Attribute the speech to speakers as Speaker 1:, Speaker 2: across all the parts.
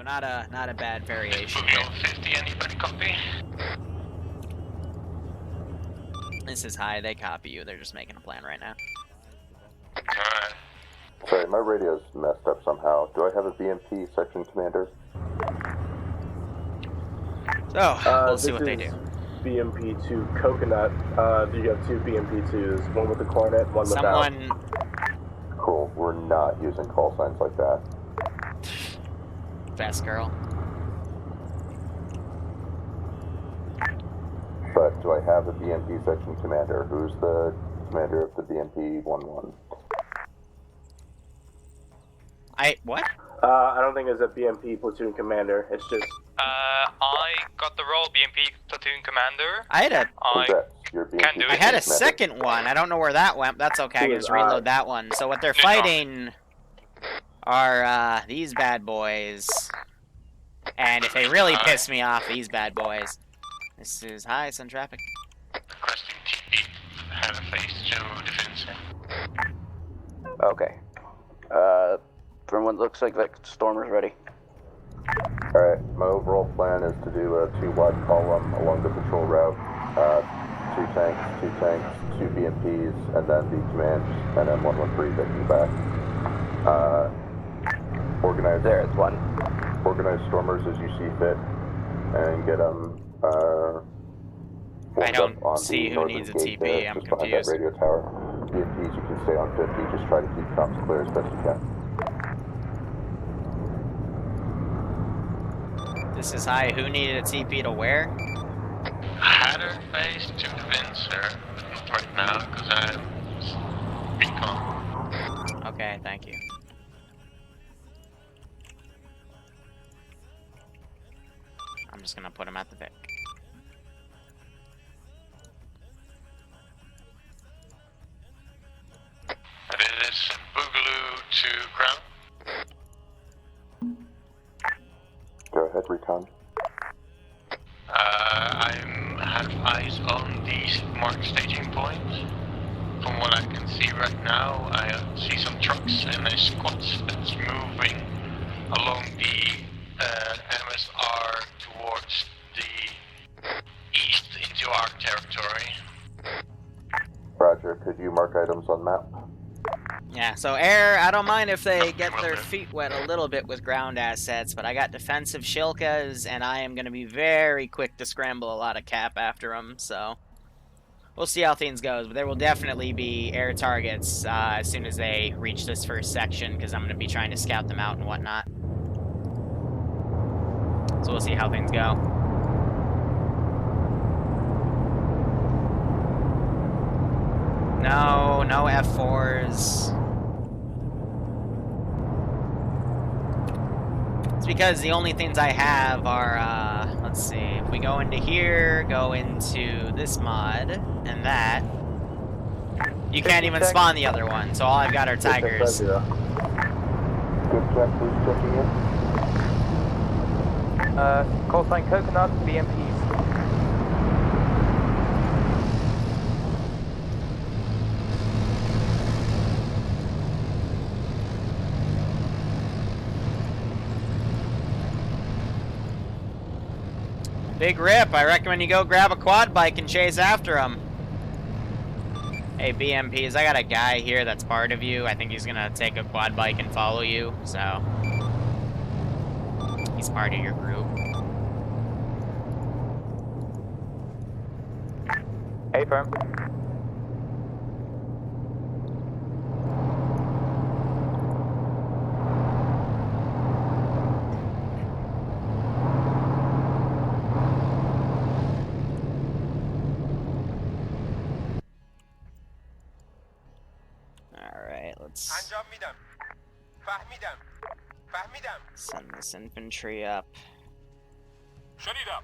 Speaker 1: not a bad variation.
Speaker 2: Put me on 50, anybody copy?
Speaker 1: This is high, they copy you, they're just making a plan right now.
Speaker 2: Alright.
Speaker 3: Sorry, my radio's messed up somehow. Do I have a BMP section commander?
Speaker 1: So, we'll see what they do.
Speaker 4: BMP2 Coconut. You have two BMP2s, one with the cornet, one without.
Speaker 3: Cool, we're not using call signs like that.
Speaker 1: Best girl.
Speaker 3: But do I have a BMP section commander? Who's the commander of the BMP 11?
Speaker 1: What?
Speaker 4: I don't think it's a BMP platoon commander. It's just.
Speaker 2: I got the role BMP platoon commander.
Speaker 1: I had a.
Speaker 2: Can do it.
Speaker 1: I had a second one. I don't know where that went. But that's okay. I can just reload that one. So what they're fighting are these bad boys, and if they really piss me off, these bad boys. This is high sun traffic.
Speaker 2: Requesting TP. Have a face general defense.
Speaker 5: Okay. From what looks like Stormer's ready.
Speaker 3: Alright, my overall plan is to do a 2-wide column along the patrol route. 2 tanks, 2 BMPs, and then the command, and then 113 taking back. Organize.
Speaker 5: There's one.
Speaker 3: Organize stormers as you see fit, and get them.
Speaker 1: I don't see who needs a TP. I'm confused.
Speaker 3: That radio tower. BMPs, you can stay on 50. Just try to keep comms clear as best you can.
Speaker 1: This is high. Who needed a TP to where?
Speaker 2: Hatter face to Vincer right now because I have recon.
Speaker 1: Okay, thank you. I'm just gonna put him at the Vic.
Speaker 2: It is Boogaloo to ground.
Speaker 3: Go ahead, recon.
Speaker 2: I have eyes on these marked staging points. From what I can see right now, I see some trucks and a squad that's moving along the MSR towards the east into our territory.
Speaker 3: Roger, could you mark items on map?
Speaker 1: Yeah, so air, I don't mind if they get their feet wet a little bit with ground assets, but I got defensive shilkas, and I am going to be very quick to scramble a lot of cap after them, so we'll see how things goes. But there will definitely be air targets as soon as they reach this first section, because I'm going to be trying to scout them out and whatnot. So we'll see how things go. No F4s. It's because the only things I have are, let's see, if we go into here, go into this mod, and that, you can't even spawn the other one, so all I've got are tigers.
Speaker 3: Good check, who's checking in?
Speaker 5: Call sign Coconut, BMPs.
Speaker 1: Big rip. I recommend you go grab a quad bike and chase after him. Hey, BMPs, I got a guy here that's part of you. I think he's gonna take a quad bike and follow you, so he's part of your group.
Speaker 5: Hey, firm.
Speaker 1: Send this infantry up.
Speaker 6: شنیدم.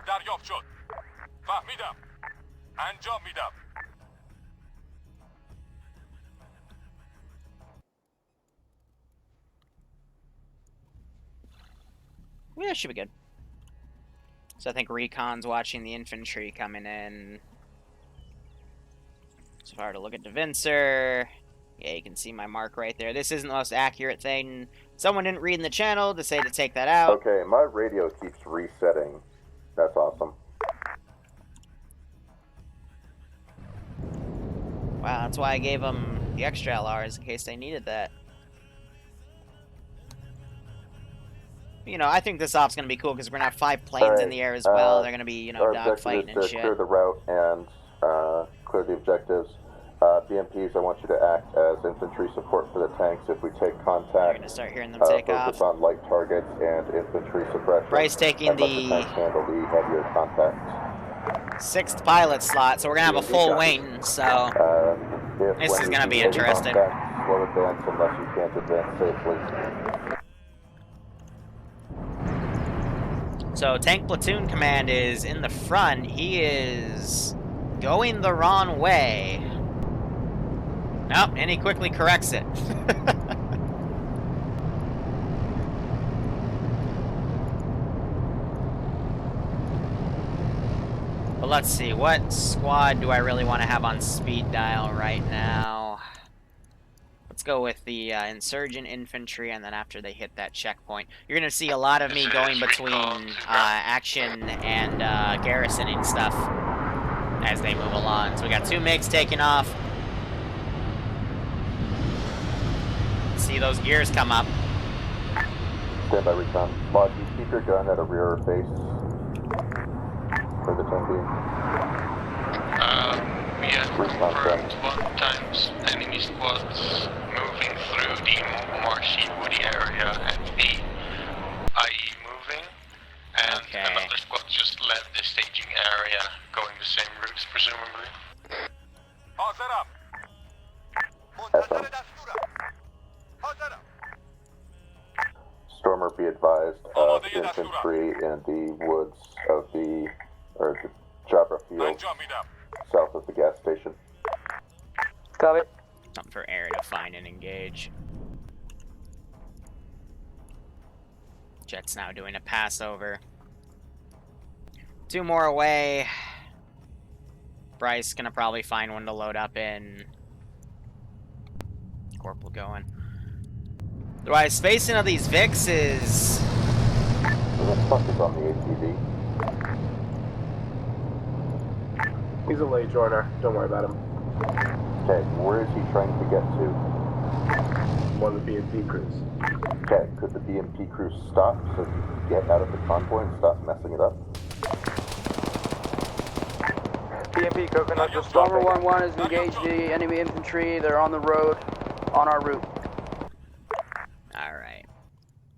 Speaker 6: دریافت شد. فهمیدم. انجام میدم.
Speaker 1: Yeah, should be good. So I think Recon's watching the infantry coming in. So if I were to look at Devincer, yeah, you can see my mark right there. This isn't the most accurate thing Someone didn't read in the channel to say to take that out.
Speaker 3: Okay, my radio keeps resetting. That's awesome.
Speaker 1: Wow, that's why I gave them the extra LRs in case they needed that. You know, I think this off's gonna be cool because we're gonna have 5 planes in the air as well. They're gonna be, you know,
Speaker 3: our
Speaker 1: dogfighting
Speaker 3: objective
Speaker 1: and
Speaker 3: is to
Speaker 1: shit.
Speaker 3: clear the route and clear the objectives. BMPs, I want you to act as infantry support for the tanks. If we take
Speaker 1: You're
Speaker 3: contact,
Speaker 1: gonna start hearing them take
Speaker 3: focus
Speaker 1: off.
Speaker 3: on light targets and infantry suppression.
Speaker 1: Bryce taking
Speaker 3: and let
Speaker 1: the
Speaker 3: tanks handle the heavier contact.
Speaker 1: 6th pilot slot, so we're gonna have a full wing. So this is gonna be interesting.
Speaker 3: Slow advance unless you can't advance safely.
Speaker 1: So tank platoon command is in the front. He is going the wrong way. Nope, and he quickly corrects it. But let's see, what squad do I really want to have on speed dial right now? Let's go with the insurgent infantry, and then after they hit that checkpoint, you're going to see a lot of me going between action and garrisoning stuff as they move along. So we got 2 MiGs taking off. See those gears come up.
Speaker 3: Stand by recon. Lodge, you keep your gun at a rear face for the time being.
Speaker 2: We have confirmed 1 times enemy squads moving through the marshy woody area and the IE moving, and another squad just left the staging area going the same routes presumably.
Speaker 3: Stormer, be advised of infantry in the woods of the Jabra field south of the gas station.
Speaker 5: Copy.
Speaker 1: Something for air to find and engage. Jet's now doing a passover. 2 more away. Bryce gonna probably find one to load up in. Corporal going. Otherwise, spacing of these Vics is...
Speaker 3: Who the fuck is on the ATV?
Speaker 4: He's a late joiner. Don't worry about him.
Speaker 3: Okay, where is he trying to get to?
Speaker 4: One of the BMP crews.
Speaker 3: Okay, could the BMP crew stop so he can get out of the convoy and stop messing it up?
Speaker 5: BMP Coconut, just Stormer 1-1 has engaged the enemy infantry. They're on the road, on our route.
Speaker 1: Alright.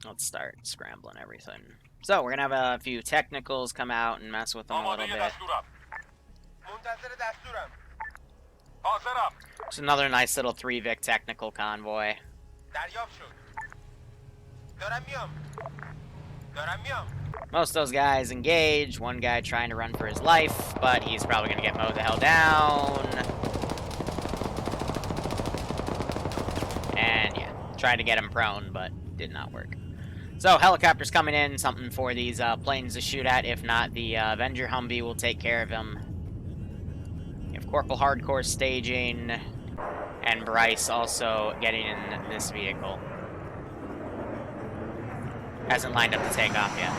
Speaker 1: Let's start scrambling everything. So, we're gonna have a few technicals come out and mess with them a little bit. It's another nice little 3-Vic technical convoy. Most of those guys engaged. One guy trying to run for his life, but he's probably gonna get mowed the hell down. And yeah, tried to get him prone, but did not work. So helicopters coming in, something for these planes to shoot at. If not, the Avenger Humvee will take care of him. You have Corporal Hardcore staging, and Bryce also getting in this vehicle. Hasn't lined up to take off yet.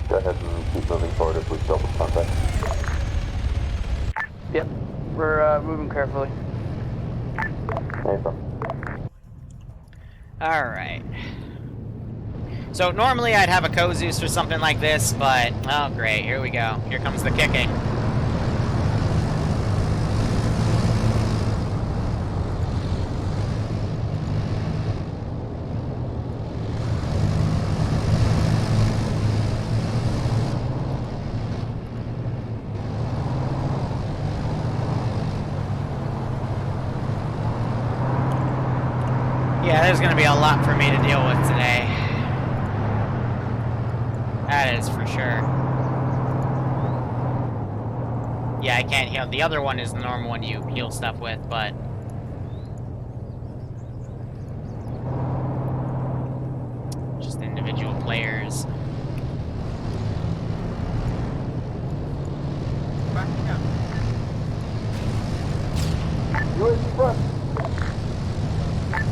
Speaker 3: Go ahead and keep moving forward if we still with contact.
Speaker 5: Yep, we're moving carefully.
Speaker 1: Alright. So normally I'd have a Kozus for something like this, but, oh great, here we go. Here comes the kicking. Yeah, there's gonna be a lot for me to deal with today. That is for sure. Yeah, I can't heal. The other one is the normal one you heal stuff with, but... just individual players.
Speaker 3: UAV front.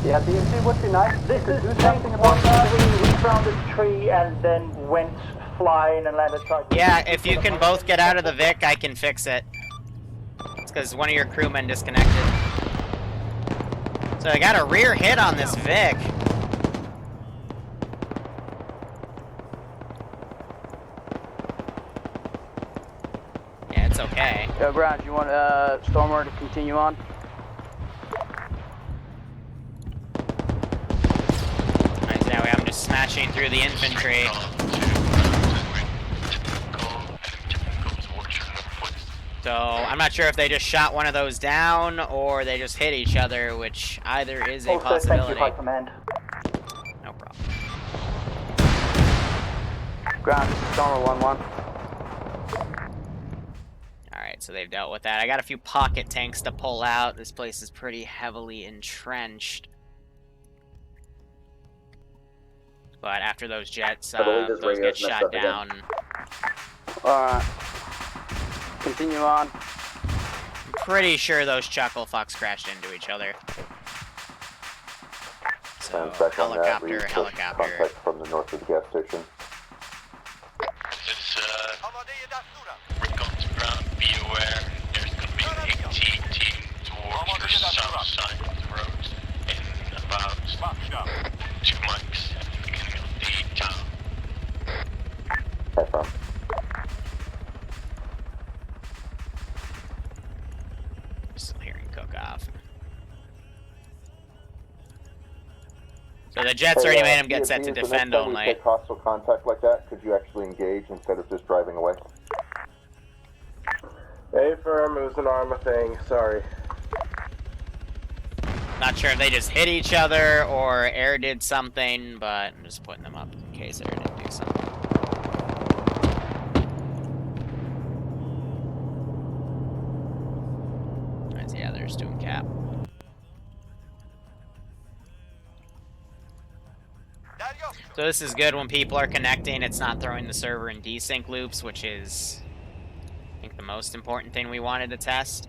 Speaker 5: Yeah, BMP would be nice.
Speaker 7: This
Speaker 5: Could
Speaker 7: is
Speaker 5: do
Speaker 7: tank
Speaker 5: something about that.
Speaker 7: 1-3. We found a tree and then went flying and landed.
Speaker 1: Yeah, if you can both get out of the Vic, I can fix it. It's because one of your crewmen disconnected. So I got a rear hit on this Vic. Yeah, it's okay.
Speaker 5: Yo, Ground, you want Stormer to continue on?
Speaker 1: Nice, now I'm just smashing through the infantry. So, I'm not sure if they just shot one of those down, or they just hit each other, which either is a
Speaker 7: Also,
Speaker 1: possibility.
Speaker 7: thank you, High Command.
Speaker 1: No problem.
Speaker 5: Ground, this is Stormer 1-1.
Speaker 1: Alright, so they've dealt with that. I got a few pocket tanks to pull out. This place is pretty heavily entrenched. But after those jets, those get shot down.
Speaker 5: Alright. Continue on.
Speaker 1: I'm pretty sure those chuckle fucks crashed into each other. So, helicopter.
Speaker 3: Contact from the north of the gas station.
Speaker 2: This is recon to ground. Be aware. There's going to be an AT team towards the south side of the road in about 2 miles at the beginning of the town.
Speaker 3: Confirm.
Speaker 1: Still hearing cook-off. So the jets already made them get set to defend
Speaker 3: the next time
Speaker 1: only.
Speaker 3: we take hostile contact like that, could you actually engage instead of just driving away?
Speaker 4: A-firm, it was an armor thing, sorry.
Speaker 1: Not sure if they just hit each other or air did something, but I'm just putting them up in case air did do something. Yeah, they're just doing cap. So this is good when people are connecting. It's not throwing the server in desync loops, which is, I think, the most important thing we wanted to test.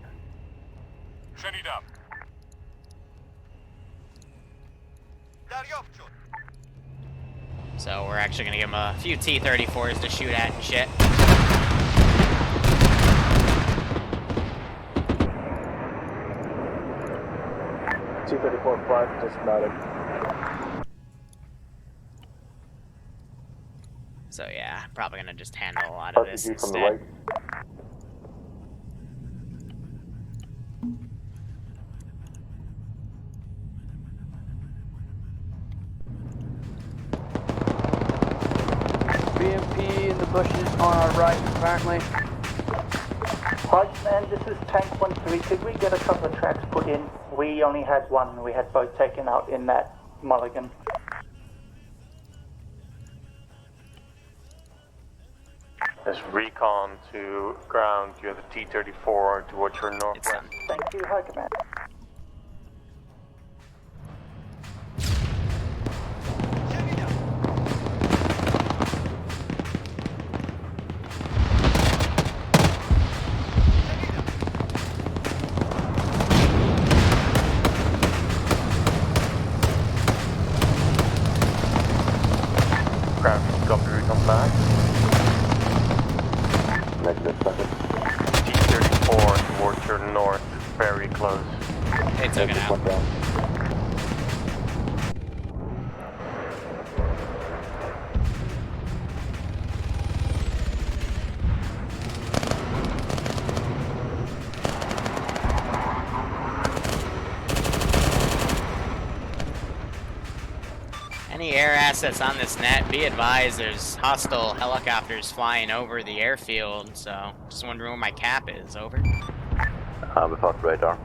Speaker 1: So we're actually going to give them a few T-34s to shoot at and shit.
Speaker 4: T-34 flight dismounted.
Speaker 1: So yeah, probably going to just handle a lot of this
Speaker 3: RPG from the
Speaker 1: instead.
Speaker 3: right.
Speaker 5: BMP in the bushes on our right, apparently.
Speaker 7: Hi, Command, this is tank 1-3. Could we get a couple of tracks put in? We only had one. We had both taken out in that mulligan.
Speaker 8: There's recon to ground. You have a T-34 towards your
Speaker 1: It's
Speaker 8: northwest.
Speaker 1: done.
Speaker 7: Thank you, High Command.
Speaker 8: Ground, copy recon back.
Speaker 3: Negative second.
Speaker 8: T-34 towards your north, very close.
Speaker 1: They took it
Speaker 3: Just
Speaker 1: out.
Speaker 3: went down.
Speaker 1: Any air assets on this net, be advised there's hostile helicopters flying over the airfield, so just wondering where my cap is, over.
Speaker 3: Without radar.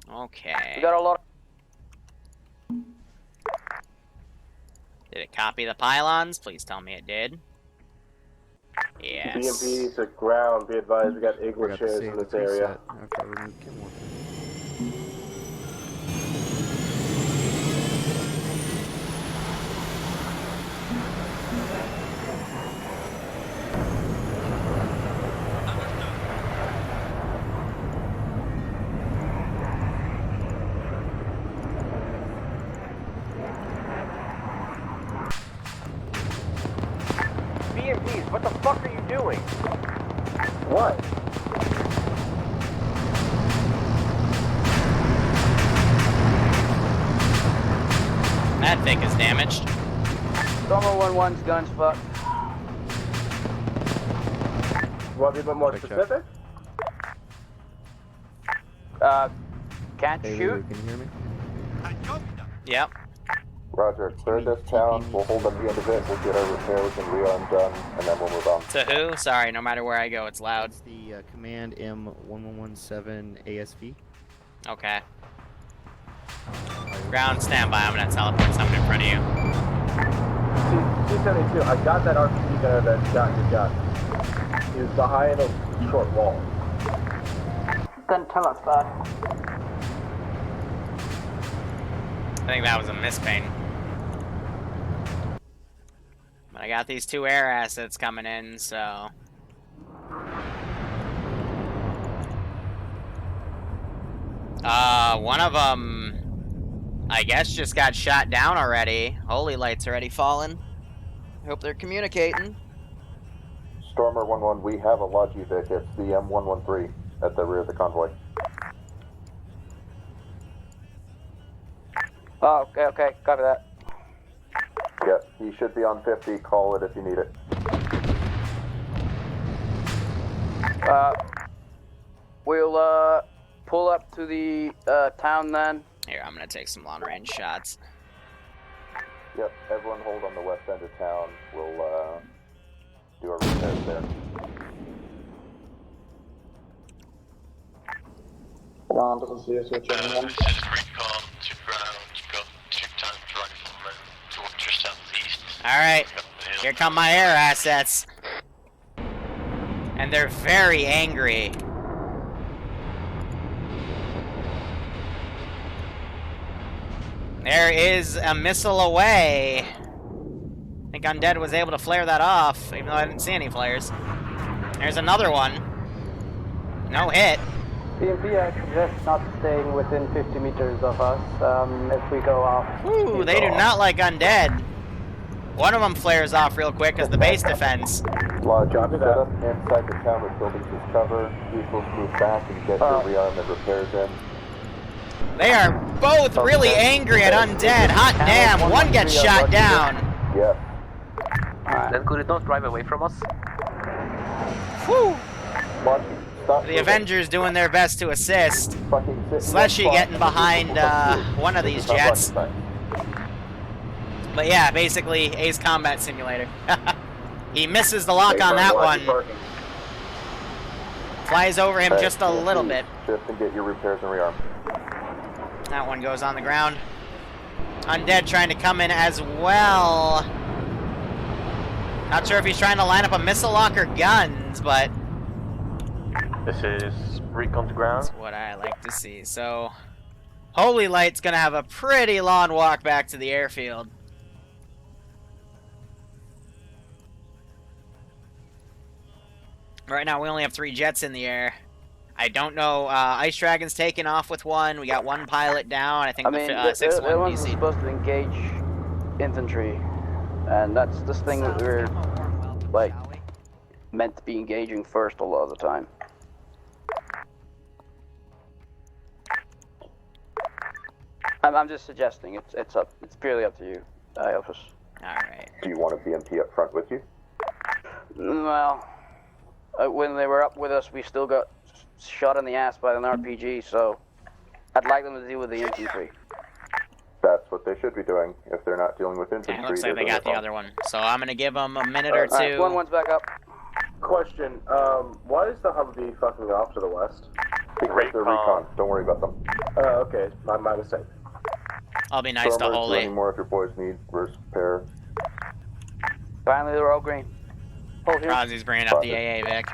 Speaker 1: Okay.
Speaker 5: We got a lot
Speaker 1: Did it copy the pylons? Please tell me it did. Yes.
Speaker 4: BMP to ground, be advised we got Igla shares in this area.
Speaker 9: After I removed Kenworth.
Speaker 8: BMPs, what the fuck are you doing?
Speaker 4: What?
Speaker 1: That thing is damaged.
Speaker 5: Stormer 1-1's gun's fucked.
Speaker 4: You want to be a bit more specific?
Speaker 5: Can't shoot.
Speaker 9: Can you hear me?
Speaker 1: Yep.
Speaker 3: Roger, clear this town, we'll hold up the end of it, we'll get our repairs and rearm done, and then we'll move on.
Speaker 1: To who? Sorry, no matter where I go, it's loud.
Speaker 9: It's the Command M1117 ASV.
Speaker 1: Okay. Ground standby, I'm gonna teleport something in front of you.
Speaker 4: C-72, I got that RPG gunner that shot your gun. He was behind a short wall.
Speaker 7: Then tell us that.
Speaker 1: I think that was a mispaint. But I got these 2 air assets coming in, so... one of them, I guess, just got shot down already. Holy light's already fallen. Hope they're communicating.
Speaker 3: Stormer 1-1, we have a Logivic, it's the M113 at the rear of the convoy.
Speaker 5: Oh, okay, copy that.
Speaker 3: Yeah, he should be on 50, call it if you need it.
Speaker 5: We'll, pull up to the, town then.
Speaker 1: Here, I'm gonna take some long-range shots.
Speaker 3: Yep, everyone hold on the west end of town, we'll, do our repairs there.
Speaker 2: This is recon to ground. You've got 2 times riflemen towards your southeast.
Speaker 1: Alright, here come my air assets. And they're very angry. There is a missile away. I think Undead was able to flare that off, even though I didn't see any flares. There's another one. No hit.
Speaker 7: BMP, I suggest not staying within 50 meters of us. If we go off.
Speaker 1: Ooh, they do not like Undead. One of them flares off real quick as the base defense.
Speaker 3: Lodge, set up inside the town with buildings as cover. Vehicles move back and get your rearm and repairs in.
Speaker 1: They are both really angry at Undead. Hot damn, one gets shot down.
Speaker 3: Yeah.
Speaker 5: Then could it not drive away from us?
Speaker 1: Whew.
Speaker 3: Lodge, stop
Speaker 1: The
Speaker 3: moving.
Speaker 1: Avengers doing their best to assist.
Speaker 3: Fucking sit in
Speaker 1: Slushy
Speaker 3: one spot.
Speaker 1: getting behind one of these jets. But yeah, basically Ace Combat Simulator. He misses the lock on that one. Flies over him just a little bit.
Speaker 3: Shift and get your repairs and rearm.
Speaker 1: That one goes on the ground. Undead trying to come in as well. Not sure if he's trying to line up a missile lock or guns, but
Speaker 8: This is recon to ground.
Speaker 1: that's what I like to see. So, Holy Light's gonna have a pretty long walk back to the airfield. Right now, we only have 3 jets in the air. I don't know. Ice Dragon's taking off with one. We got 1 pilot down. I think
Speaker 5: I mean,
Speaker 1: the
Speaker 5: they
Speaker 1: 6-1
Speaker 5: wasn't
Speaker 1: DC.
Speaker 5: supposed to engage infantry, and that's this thing that we're like meant to be engaging first a lot of the time. I'm just suggesting. It's purely up to you, Elvis.
Speaker 1: All right.
Speaker 3: Do you want a BMP up front with you?
Speaker 5: Well, when they were up with us, we still got shot in the ass by an RPG, so I'd like them to deal with the infantry.
Speaker 3: That's what they should be doing if they're not dealing with infantry.
Speaker 1: Yeah, looks like
Speaker 3: they're
Speaker 1: they got the
Speaker 3: doing
Speaker 1: other one. So I'm gonna give them a minute or two.
Speaker 5: Alright, 1-1's back up.
Speaker 4: Question, why is the Humvee fucking off to the west?
Speaker 3: because they're recon. Don't worry about them.
Speaker 4: Oh, okay. My mistake.
Speaker 1: I'll be nice to
Speaker 3: Stormers, do
Speaker 1: Holy.
Speaker 3: any more if your boys need repair?
Speaker 5: Finally, they're all green. Hold here.
Speaker 1: Rozzie's bringing up the AA, Vic.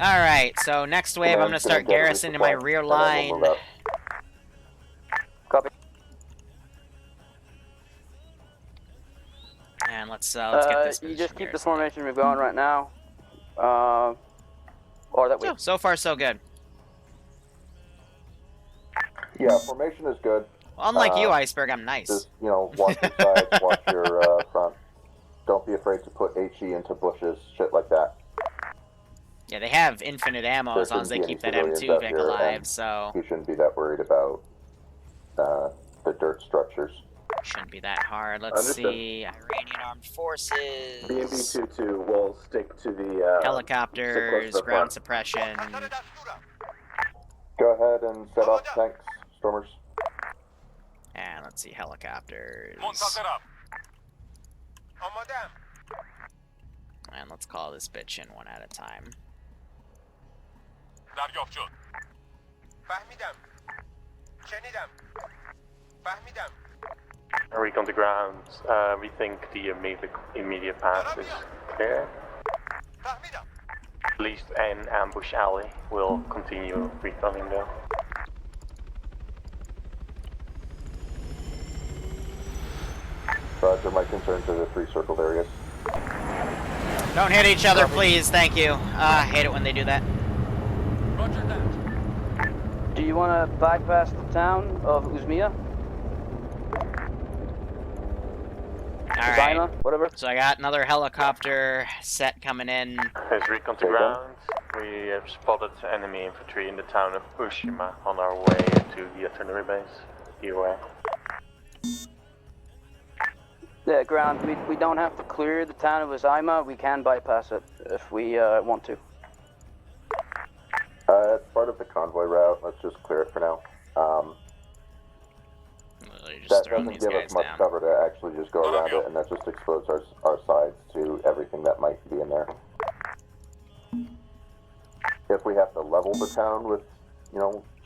Speaker 1: Alright, so next wave I'm gonna start garrisoning my rear line.
Speaker 5: Copy.
Speaker 1: And let's get this.
Speaker 5: You just keep the formation we're going right now. Or that we.
Speaker 1: So far, so good.
Speaker 3: Yeah, formation is good.
Speaker 1: Well, unlike you, Iceberg, I'm nice.
Speaker 3: Just, watch your sides, watch your front. BMP into bushes, shit like that.
Speaker 1: Yeah, they have infinite ammo
Speaker 3: There
Speaker 1: as long as they
Speaker 3: shouldn't be
Speaker 1: keep
Speaker 3: any
Speaker 1: that
Speaker 3: civilians
Speaker 1: M2
Speaker 3: out
Speaker 1: Vic
Speaker 3: here,
Speaker 1: alive,
Speaker 3: and
Speaker 1: so
Speaker 3: you shouldn't be that worried about the dirt structures.
Speaker 1: shouldn't be that hard. Let's
Speaker 4: Understood.
Speaker 1: see. Iranian armed forces.
Speaker 4: BMP 2-2 will stick to the
Speaker 1: Helicopters,
Speaker 4: the
Speaker 1: ground
Speaker 4: front.
Speaker 1: suppression.
Speaker 3: Go ahead and set off tanks, stormers.
Speaker 1: And let's see, helicopters. And let's call this bitch in one at a time.
Speaker 6: دریافت شد. فهمیدم. شنیدم. فهمیدم.
Speaker 8: Recon to ground. We think the immediate path is clear.
Speaker 6: فهمیدم.
Speaker 8: At least an ambush alley. We'll continue reconning though.
Speaker 3: Roger, my concerns are the three circled areas.
Speaker 1: Don't hit each other, please. Thank you. I hate it when they do that.
Speaker 6: Roger that.
Speaker 5: Do you want to bypass the town of Uzmia?
Speaker 1: All
Speaker 5: Zima,
Speaker 1: right.
Speaker 5: whatever.
Speaker 1: So I got another helicopter set coming in.
Speaker 8: There's recon to ground. We have spotted enemy infantry in the town of Ushima on our way to the artillery base. Be aware.
Speaker 5: Yeah, ground. We don't have to clear the town of Uzima. We can bypass it if we want to.
Speaker 3: It's part of the convoy route. Let's just clear it for now.
Speaker 1: Literally just
Speaker 3: That
Speaker 1: throwing
Speaker 3: doesn't
Speaker 1: these
Speaker 3: give
Speaker 1: guys
Speaker 3: us much
Speaker 1: down.
Speaker 3: cover to actually just go around it, and that just exposes our sides to everything that might be in there. If we have to level the town with,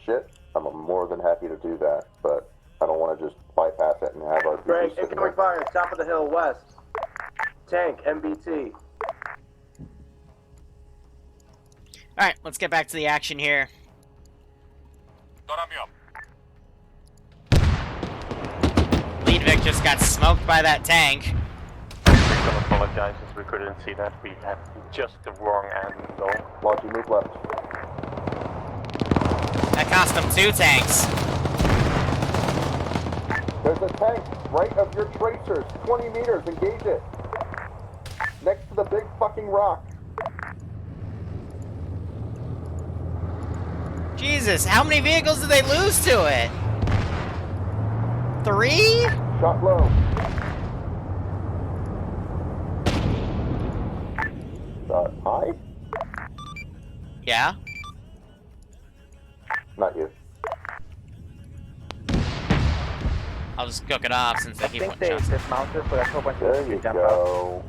Speaker 3: shit, I'm more than happy to do that, but I don't want to just bypass it and have our
Speaker 4: Frank,
Speaker 3: people sitting
Speaker 4: incoming
Speaker 3: there.
Speaker 4: fire, top of the hill, west. Tank, MBT.
Speaker 1: Alright, let's get back to the action here.
Speaker 6: دارم میام.
Speaker 1: Lead Vic just got smoked by that tank.
Speaker 8: Recon apologizes, we couldn't see that. We had just the wrong angle.
Speaker 3: Logi, move left.
Speaker 1: That cost them 2 tanks.
Speaker 3: There's a tank right of your tracers, 20 meters, engage it. Next to the big fucking rock.
Speaker 1: Jesus, how many vehicles did they lose to it? 3?
Speaker 3: Shot low. Shot high?
Speaker 1: Yeah.
Speaker 3: Not you.
Speaker 1: I'll just cook it off since they keep
Speaker 10: think
Speaker 1: putting
Speaker 10: they
Speaker 1: shots.
Speaker 10: dismounted, so that's a whole bunch
Speaker 3: There
Speaker 10: of
Speaker 3: you
Speaker 10: jump out.
Speaker 3: go.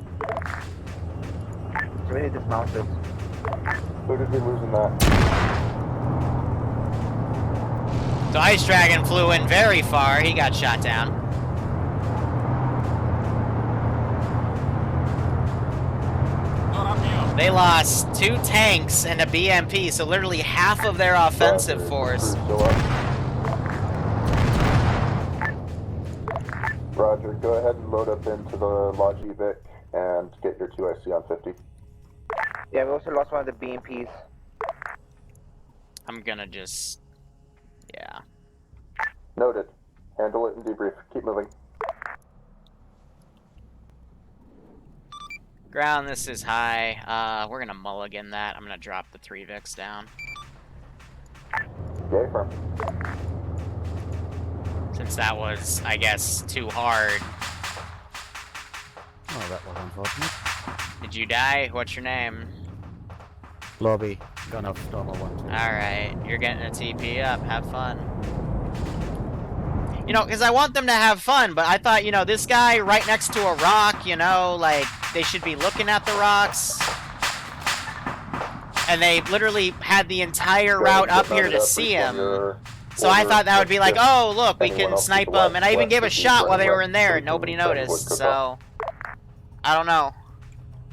Speaker 10: It's really dismounted.
Speaker 3: Who did we lose in that?
Speaker 1: So Ice Dragon flew in very far. He got shot down.
Speaker 6: دارم میام.
Speaker 1: They lost 2 tanks and a BMP, so literally half of their offensive
Speaker 3: Roger,
Speaker 1: force.
Speaker 3: crew still up. Roger, go ahead and load up into the Logi Vic and get your 2IC on 50.
Speaker 10: Yeah, we also lost one of the BMPs.
Speaker 1: I'm gonna just... yeah.
Speaker 3: Noted. Handle it and debrief. Keep moving.
Speaker 1: Ground, this is high. We're gonna mulligan that. I'm gonna drop the 3 Vics down.
Speaker 3: Yay, firm.
Speaker 1: Since that was, I guess, too hard.
Speaker 9: Oh, that was unfortunate.
Speaker 1: Did you die? What's your name?
Speaker 9: Lobby, gun off Stormer 1.
Speaker 1: Alright, you're getting a TP up. Have fun. You know, because I want them to have fun, but I thought, this guy right next to a rock, like, they should be looking at the rocks. And they literally had the entire route up here to see him. So I thought that would be like, oh, look, we can snipe them. And I even gave a shot while they were in there, and nobody noticed. So, I don't know.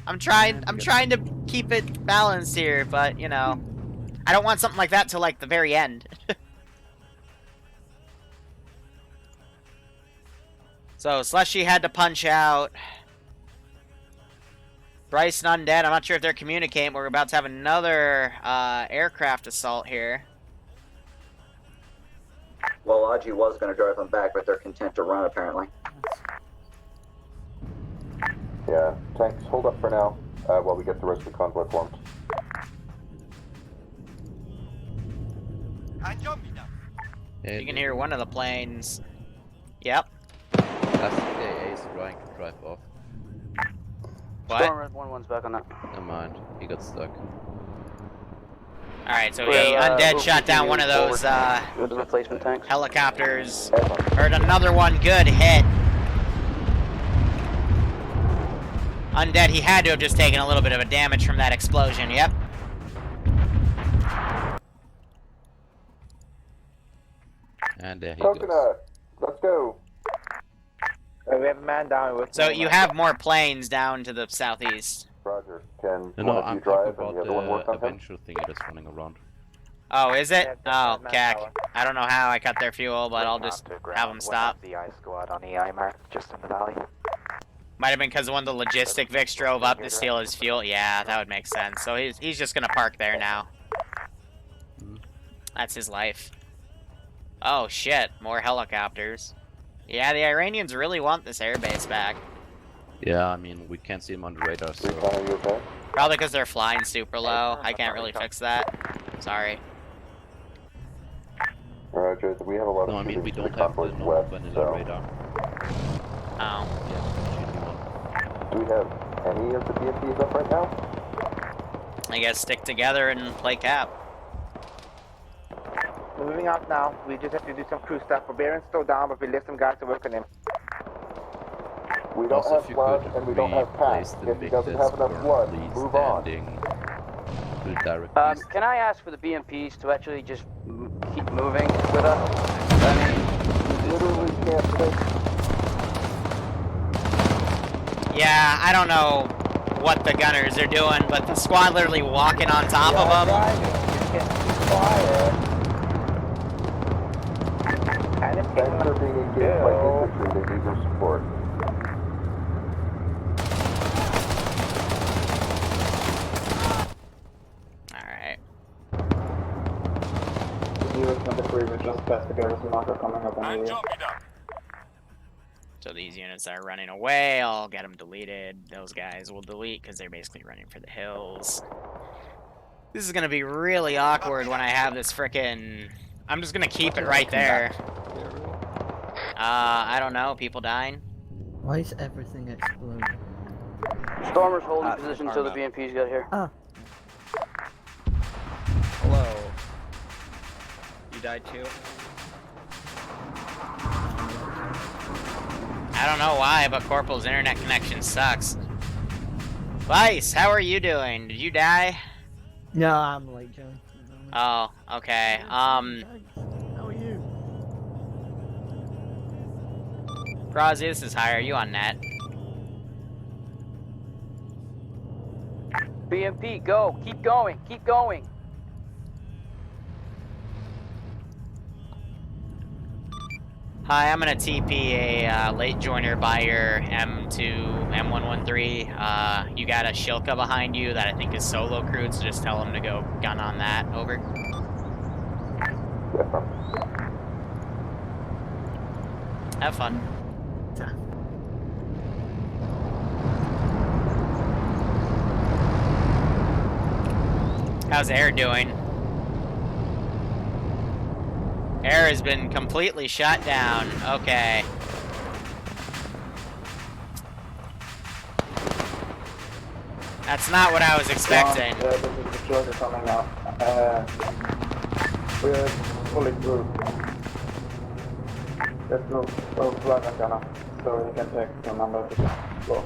Speaker 1: I'm trying to keep it balanced here, but, I don't want something like that till, like, the very end. So, Slushy had to punch out. Bryce and Undead, I'm not sure if they're communicating, but we're about to have another aircraft assault here.
Speaker 11: Well, Aji was going to drive them back, but they're content to run, apparently.
Speaker 3: Yeah, tanks, hold up for now while we get the rest of the convoy formed.
Speaker 1: You can hear one of the planes. Yep.
Speaker 11: SCAA is trying to drive off.
Speaker 1: What?
Speaker 5: Stormer 1-1's back on that.
Speaker 11: Never mind, he got stuck.
Speaker 1: Alright, so
Speaker 5: Well,
Speaker 1: Undead shot down one of those
Speaker 5: with the replacement tanks.
Speaker 1: helicopters. Heard another one, good hit. Undead, he had to have just taken a little bit of a damage from that explosion, yep.
Speaker 11: And there he goes.
Speaker 3: Coconut, let's go.
Speaker 10: We have a man down with.
Speaker 1: So you have more planes down to the southeast.
Speaker 3: Roger. Can
Speaker 11: No,
Speaker 3: one of you
Speaker 11: I'm
Speaker 3: drive
Speaker 11: talking
Speaker 3: and the other one work
Speaker 11: about
Speaker 3: on
Speaker 11: the
Speaker 3: him?
Speaker 11: Avenger thingy that's running around.
Speaker 1: Oh, is it?
Speaker 10: Yeah,
Speaker 1: Oh,
Speaker 10: that's
Speaker 1: cack.
Speaker 10: manpower.
Speaker 1: I don't know how I cut their fuel, but I'll just have them stop.
Speaker 10: The I squad on EI mark, just in the valley.
Speaker 1: Might have been because one of the logistic Vics drove up to steal his fuel. Yeah, that would make sense. So he's just gonna park there now. That's his life. Oh shit, more helicopters. Yeah, the Iranians really want this airbase back.
Speaker 11: Yeah, I mean, we can't see him on the radar, so...
Speaker 3: Recon, are you okay?
Speaker 1: Probably because they're flying super low. I can't really fix that. Sorry.
Speaker 3: Roger, we have a lot of
Speaker 11: No, I mean, we
Speaker 3: shootings to
Speaker 11: don't
Speaker 3: the
Speaker 11: have the
Speaker 3: convoys
Speaker 11: normal
Speaker 3: west,
Speaker 11: vanilla
Speaker 3: so...
Speaker 11: radar.
Speaker 1: Oh.
Speaker 11: Yeah,
Speaker 3: Do we have any of the BMPs up right now?
Speaker 1: I guess stick together and play cap.
Speaker 10: We're moving out now. We just have to do some crew stuff. Barbarian's still down, but we left some guys to work on him.
Speaker 3: We don't
Speaker 11: Also,
Speaker 3: have
Speaker 11: if you
Speaker 3: blood
Speaker 11: could
Speaker 3: and we don't have
Speaker 11: replace
Speaker 3: packs.
Speaker 11: the
Speaker 3: If he
Speaker 11: Vic
Speaker 3: doesn't
Speaker 11: that's
Speaker 3: have enough blood,
Speaker 11: currently
Speaker 3: move on.
Speaker 11: standing to the direct east.
Speaker 5: Can I ask for the BMPs to actually just keep moving with us? I mean,
Speaker 3: Literally can't think.
Speaker 1: Yeah, I don't know what the gunners are doing, but the squad literally walking on top of them.
Speaker 3: Tanks are being engaged by infantry. They need your support.
Speaker 1: Alright.
Speaker 6: And jump it up.
Speaker 1: So these units are running away. I'll get them deleted. Those guys will delete because they're basically running for the hills. This is going to be really awkward when I have this frickin'... I'm just going to keep it right there. I don't know. People dying?
Speaker 12: Why is everything exploding?
Speaker 5: Stormer's holding position until the BMPs get here.
Speaker 12: Ah.
Speaker 9: Hello. You died too?
Speaker 1: I don't know why, but Corporal's internet connection sucks. Vice, how are you doing? Did you die?
Speaker 12: No, I'm late, Joe.
Speaker 1: Oh, okay.
Speaker 12: How are you?
Speaker 1: Rozzy, this is high. Are you on net?
Speaker 5: BMP, go. Keep going. Keep going.
Speaker 1: Hi, I'm gonna TP a late joiner by your M113. You got a Shilka behind you that I think is solo crewed, so just tell him to go gun on that. Over. Have fun. How's Air doing? Air has been completely shut down. Okay. That's not what I was expecting.
Speaker 10: This is the Georgia coming out. We're fully through. There's no flag on Ghana, so you can take the number of the floor.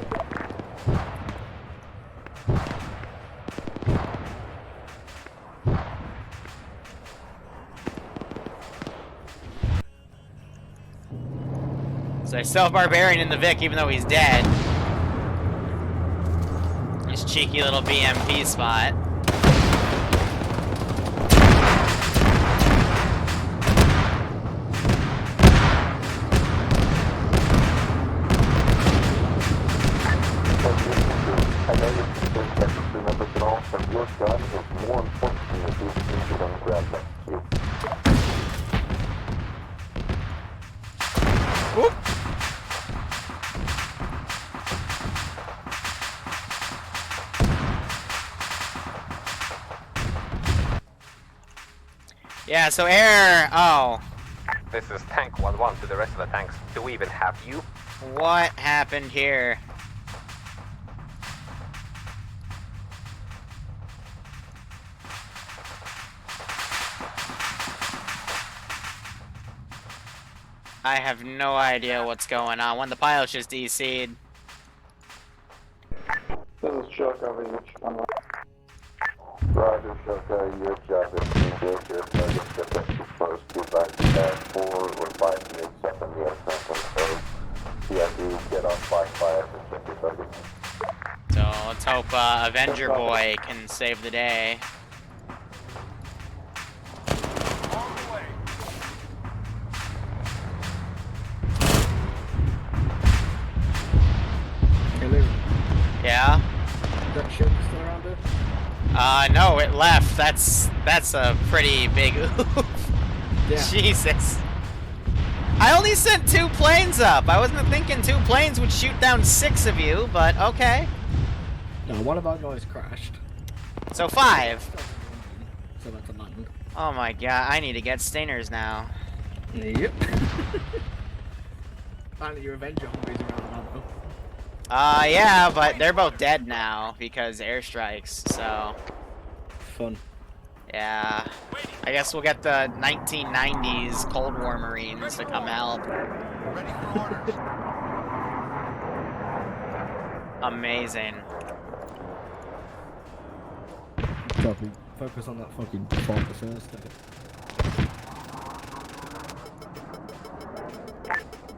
Speaker 1: So I still have Barbarian in the Vic, even though he's dead. This cheeky little BMP spot.
Speaker 3: I know you're concerned technically members at all, but your gun is more important than the BMPs you're going to grab next to you.
Speaker 1: Yeah, so air. Oh.
Speaker 13: This is Tank 1-1 to the rest of the tanks. Do we even have you?
Speaker 1: What happened here? I have no idea what's going on. When the pilot's just DC'd.
Speaker 4: This is Chuck over here.
Speaker 3: Roger, Shoka, your job is to engage your target ship that's supposed to by 4 or 5 minutes up in the air sample. So, CID, get on 5-5 and check your target.
Speaker 1: So let's hope Avenger Boy can save the day.
Speaker 12: Hello.
Speaker 1: Yeah?
Speaker 12: Is that ship still around there?
Speaker 1: No, it left. That's a pretty big oof.
Speaker 12: Yeah.
Speaker 1: Jesus. I only sent 2 planes up. I wasn't thinking 2 planes would shoot down 6 of you, but okay.
Speaker 12: No, one of our guys crashed.
Speaker 1: So 5.
Speaker 12: So that's a land.
Speaker 1: Oh my god, I need to get Stainers now.
Speaker 12: Yep. Finally, your Avenger hungries around ammo.
Speaker 1: Yeah, but they're both dead now because airstrikes, so.
Speaker 12: Fun.
Speaker 1: Yeah. I guess we'll get the 1990s Cold War Marines to come help.
Speaker 6: Ready for orders.
Speaker 1: Amazing.
Speaker 12: Copy. Focus on that fucking bomber first.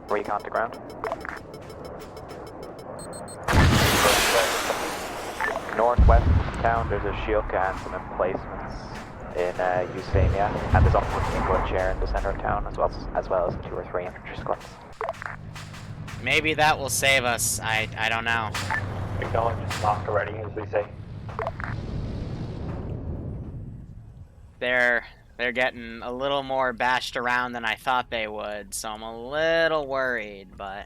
Speaker 13: Recon to ground. Northwest of town, there's a Shilka and some emplacements in Usamia, and there's also an England chair in the center of town, as well as 2 or 3 infantry squads.
Speaker 1: Maybe that will save us. I don't know.
Speaker 8: Acknowledge knock already, as we say.
Speaker 1: They're getting a little more bashed around than I thought they would, so I'm a little worried, but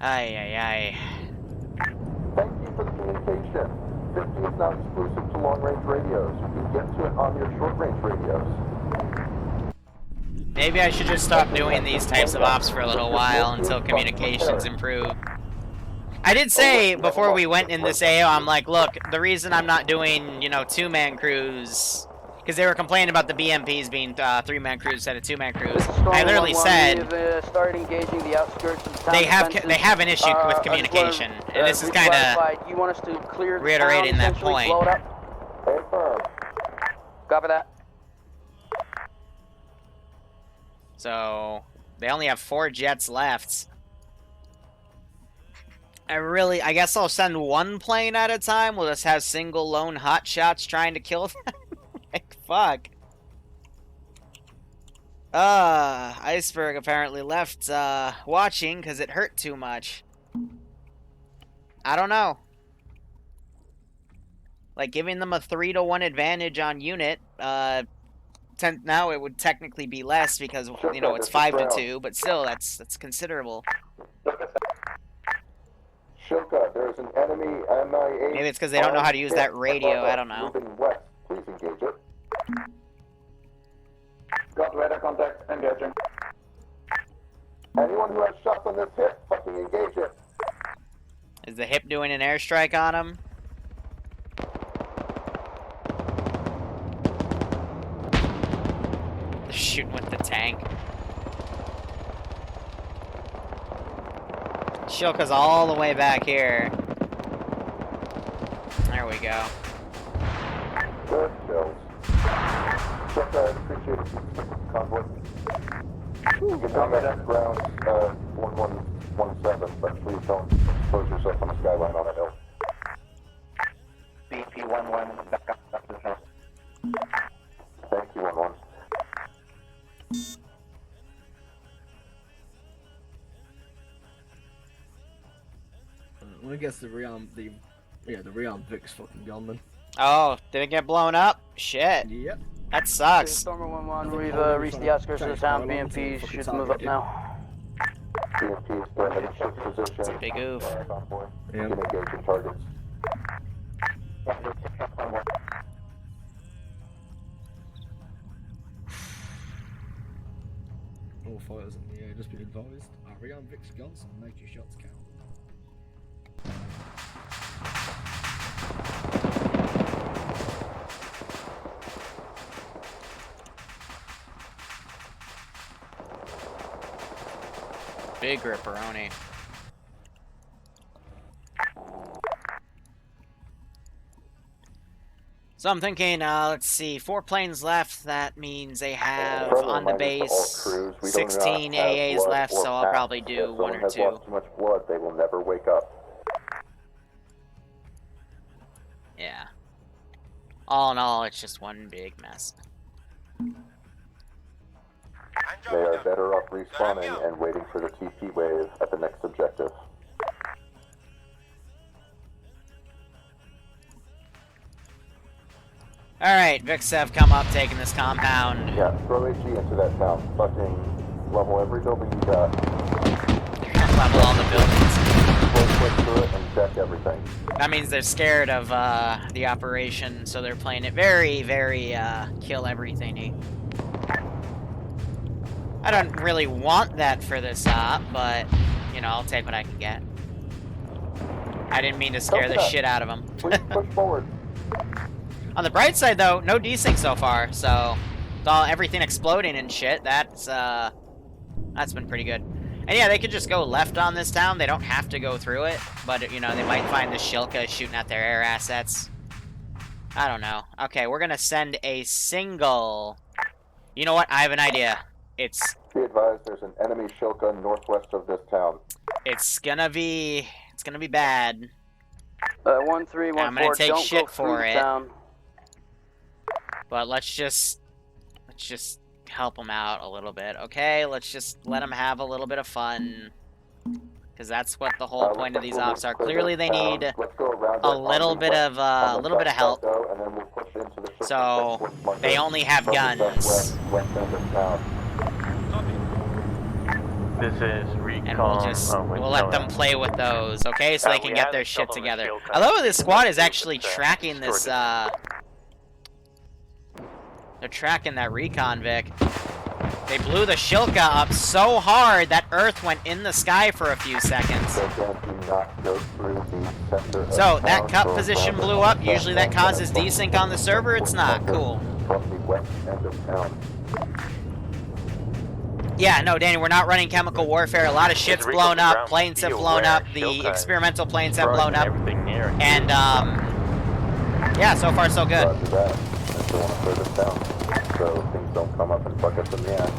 Speaker 1: ay.
Speaker 3: Thank you for the communication. 50 is now exclusive to long-range radios. You can get to it on your short-range radios.
Speaker 1: Maybe I should just stop doing these types of ops for a little while until communications improve. I did say before we went in this AO, I'm like, look, the reason I'm not doing, 2-man crews, because they were complaining about the BMPs being 3-man crews instead of 2-man crews. I literally said
Speaker 5: started engaging the outskirts of the town
Speaker 1: they have an issue with communication, and this is kind of
Speaker 5: you want us to clear
Speaker 1: reiterating that point.
Speaker 5: Blow it up? Copy that.
Speaker 1: So they only have 4 jets left. I guess I'll send 1 plane at a time. We'll just have single lone hotshots trying to kill them. Like, fuck. Iceberg apparently left, watching because it hurt too much. I don't know. Like, giving them a 3-to-1 advantage on unit, now it would technically be less because, it's 5-to-2, but still, that's considerable.
Speaker 3: Shoka, there's an enemy MIA.
Speaker 1: Maybe it's because they don't know how to use that radio, I don't know.
Speaker 3: Moving west. Please engage it.
Speaker 4: Got radar contact, engaging.
Speaker 3: Anyone who has shots on this hip, fucking engage it.
Speaker 1: Is the hip doing an airstrike on him? They're shooting with the tank. Shilka's all the way back here. There we go.
Speaker 3: Good kills. Shoka, I appreciate it. Convoy. You can come at ground 1117, but please don't expose yourself on the skyline on a hill.
Speaker 10: BP-11, back up to the hill.
Speaker 3: Thank you, 11.
Speaker 12: I guess the rearm Vic's fucking gone then.
Speaker 1: Oh, did it get blown up? Shit.
Speaker 12: Yep.
Speaker 1: That sucks.
Speaker 5: Stormer 1-1, we've reached the outskirts of the town. BMP should move up now.
Speaker 3: BMP, go ahead and shift position.
Speaker 1: It's a big oof.
Speaker 3: Convoy. You can engage your targets.
Speaker 12: fighters in the air, just be advised. Rearm Vic's guns and make your shots count.
Speaker 1: Big ripperoni. So I'm thinking, let's see, 4 planes left. That means they have on the base 16 AAs left, so I'll probably do 1 or 2.
Speaker 3: If someone has lost too much blood, they will never wake up.
Speaker 1: Yeah. All in all, it's just one big mess.
Speaker 3: They are better off respawning and waiting for the TP wave at the next objective.
Speaker 1: Alright, Vics have come up, taking this compound.
Speaker 3: Yeah, throw HE into that town. Fucking level every building you got.
Speaker 1: They're gonna level all the buildings.
Speaker 3: Click through it and check everything.
Speaker 1: That means they're scared of the operation, so they're playing it very, very kill everything-y. I don't really want that for this op, but, you know, I'll take what I can get. I didn't mean to scare the shit out of them.
Speaker 3: Push forward.
Speaker 1: On the bright side, though, no desync so far, so with all everything exploding and shit, that's been pretty good. And yeah, they could just go left on this town. They don't have to go through it, but, you know, they might find the Shilka shooting at their air assets. I don't know. Okay, we're gonna send a single... You know what? I have an idea. Be
Speaker 3: advised, there's an enemy Shilka northwest of this town.
Speaker 1: It's gonna be bad.
Speaker 5: 1314.
Speaker 1: I'm gonna take
Speaker 5: don't
Speaker 1: shit
Speaker 5: go
Speaker 1: for
Speaker 5: through
Speaker 1: it.
Speaker 5: Town.
Speaker 1: But let's just help them out a little bit, okay? Let's just let them have a little bit of fun, because that's what the whole point of these ops are. Clearly, they need a little bit of help. So they only have guns.
Speaker 8: This is recon.
Speaker 1: And we'll let them play with those, okay? So they can get their shit together. I love how this squad is actually tracking this, they're tracking that recon, Vic. They blew the Shilka up so hard that Earth went in the sky for a few seconds. So, that cup position blew up. Usually that causes desync on the server. It's not. Cool. Yeah, no, Danny, we're not running chemical warfare. A lot of shit's blown up. Planes have blown up. The experimental planes have blown up. And, yeah, so far so good.
Speaker 3: Still want to clear this down, so things don't come up and fuck us in the ass.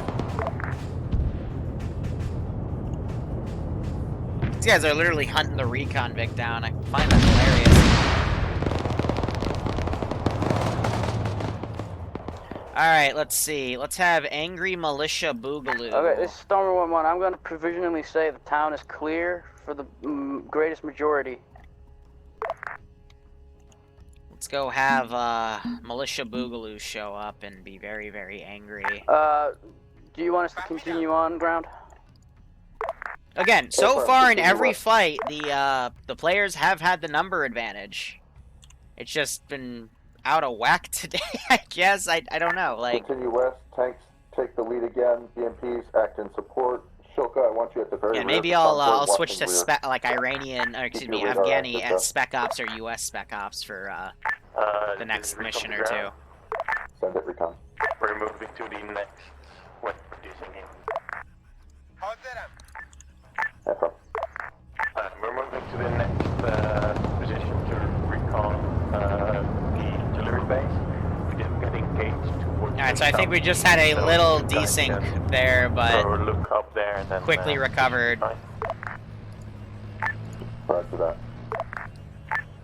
Speaker 1: These guys are literally hunting the recon Vic down. I find that hilarious. Alright, let's see. Let's have Angry Militia Boogaloo.
Speaker 5: Okay, this is Stormer 1-1. I'm going to provisionally say the town is clear for the greatest majority.
Speaker 1: Let's go have Militia Boogaloo show up and be very, very angry.
Speaker 5: Do you want us to continue on ground?
Speaker 1: Again, so far in every fight, the players have had the number advantage. It's just been out of whack today, I guess. I don't know. Like,
Speaker 3: continue west. Tanks take the lead again. BMPs act in support. Shilka, I want you at the very
Speaker 1: yeah, maybe I'll switch to like Iranian, or excuse me, Afghani as Spec Ops or US Spec Ops for the next mission or two.
Speaker 3: Send it, recon.
Speaker 8: We're moving to the next. What producing game? We're moving to the next position to recon the delivery base. We didn't get engaged towards.
Speaker 1: Alright, so I think we just had a little desync there, but
Speaker 8: look up there and then,
Speaker 1: quickly recovered.
Speaker 3: Roger that.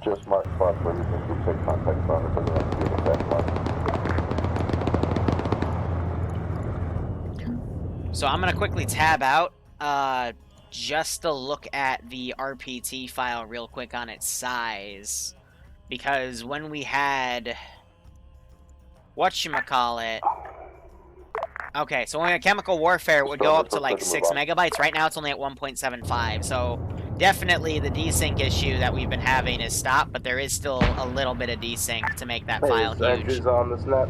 Speaker 3: Just mark spots where you think you take contact from. It doesn't have to be the same one.
Speaker 1: So I'm gonna quickly tab out, just to look at the RPT file real quick on its size, because when we had whatchamacallit. Okay, so when we had chemical warfare, it would go up to like 6 megabytes. Right now, it's only at 1.75. So definitely the desync issue that we've been having is stopped, but there is still a little bit of desync to make that file huge.
Speaker 4: On this net.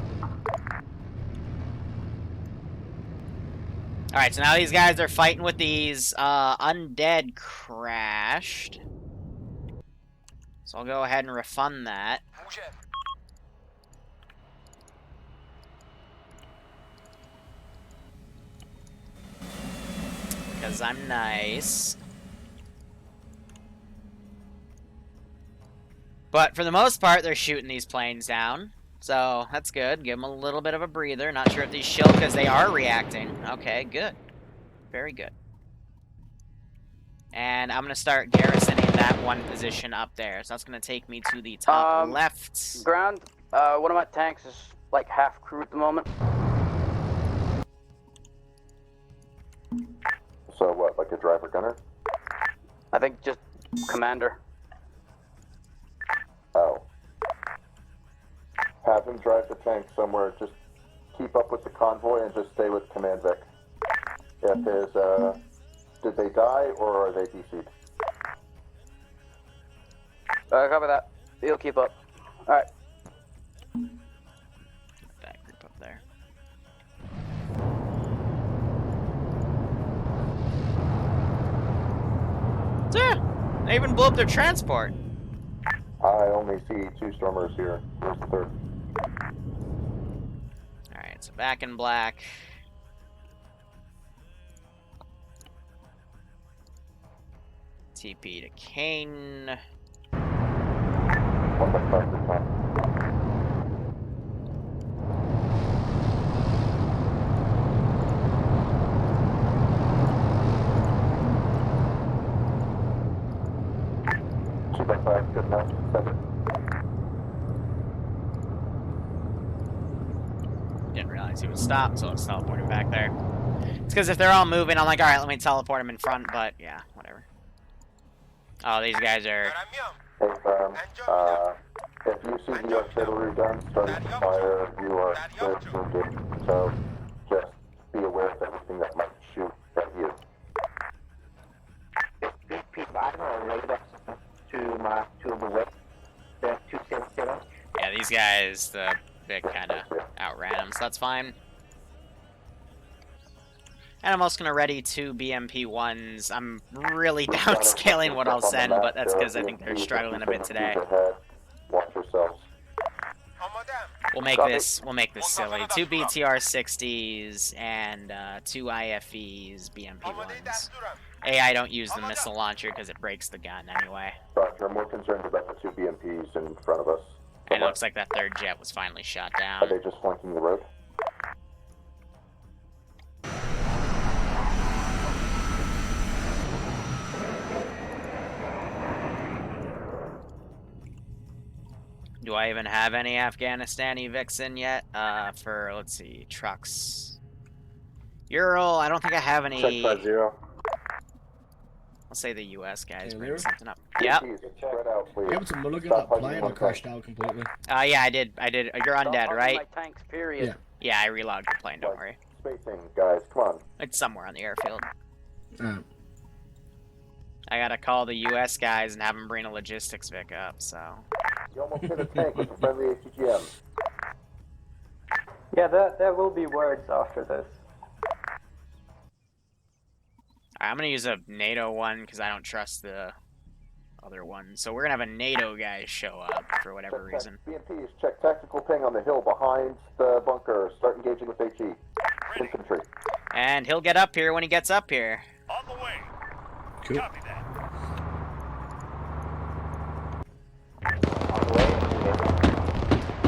Speaker 1: Alright, so now these guys are fighting with these. Undead crashed. So I'll go ahead and refund that. Because I'm nice. But for the most part, they're shooting these planes down. So that's good. Give them a little bit of a breather. Not sure if these Shilkas, they are reacting. Okay, good. Very good. And I'm going to start garrisoning that one position up there. So that's going to take me to the top left.
Speaker 5: Ground, one of my tanks is like half crew at the moment.
Speaker 3: So what, like a driver gunner?
Speaker 5: I think just commander.
Speaker 3: Oh. Have him drive the tank somewhere, just keep up with the convoy and just stay with Command Vic. If there's, did they die or are they DC'd?
Speaker 5: Copy that. He'll keep up. Alright.
Speaker 1: That group up there. Yeah, they even blew up their transport.
Speaker 3: I only see 2 stormers here. Where's the 3rd?
Speaker 1: Alright, so back in black. TP to Kane.
Speaker 3: 1.5 this time. Good enough. 7.
Speaker 1: Didn't realize he would stop, so let's teleport him back there. It's because if they're all moving, I'm like, alright, let me teleport him in front, but yeah, whatever. Oh, these guys are...
Speaker 3: Hey, if you see the artillery gun starting to fire, you are wounded. So just be aware of everything that might shoot at you.
Speaker 1: Yeah, these guys, the big kind of outran them, so that's fine. And I'm also going to ready 2 BMP-1s. I'm really downscaling what I'll send, but that's because I think they're struggling a bit today.
Speaker 3: Watch yourselves.
Speaker 1: We'll make this silly. 2 BTR-60s and 2 IFEs, BMP-1s. I don't use the missile launcher because it breaks the gun anyway.
Speaker 3: Roger, I'm more concerned about the 2 BMPs in front of us.
Speaker 1: And it looks like that 3rd jet was finally shot down.
Speaker 3: Are they just flanking the road?
Speaker 1: Do I even have any Afghanistani Vixen yet? For, let's see, trucks. Ural, I don't think I have any...
Speaker 4: Check 5-0.
Speaker 1: I'll say the US guys
Speaker 12: Hey,
Speaker 1: bring
Speaker 12: Liru?
Speaker 1: something up. Yep.
Speaker 3: Spread out, please.
Speaker 12: You able to look at that plane? I crashed out completely.
Speaker 1: Yeah, I did. You're undead, right?
Speaker 5: My tanks, period.
Speaker 12: Yeah.
Speaker 1: Yeah, I relogged the plane, don't worry.
Speaker 3: Spacing, guys, come on.
Speaker 1: It's somewhere on the airfield. I gotta call the US guys and have them bring a logistics Vic up, so...
Speaker 3: You almost hit a tank with a friendly ATGM.
Speaker 7: Yeah, there will be words after this.
Speaker 1: I'm gonna use a NATO one because I don't trust the other one. So we're gonna have a NATO guy show up for whatever reason.
Speaker 3: BMPs, check tactical ping on the hill behind the bunker. Start engaging with HE. Infantry.
Speaker 1: And he'll get up here when he gets up here.
Speaker 6: On the way.
Speaker 12: Cool.
Speaker 6: Copy that.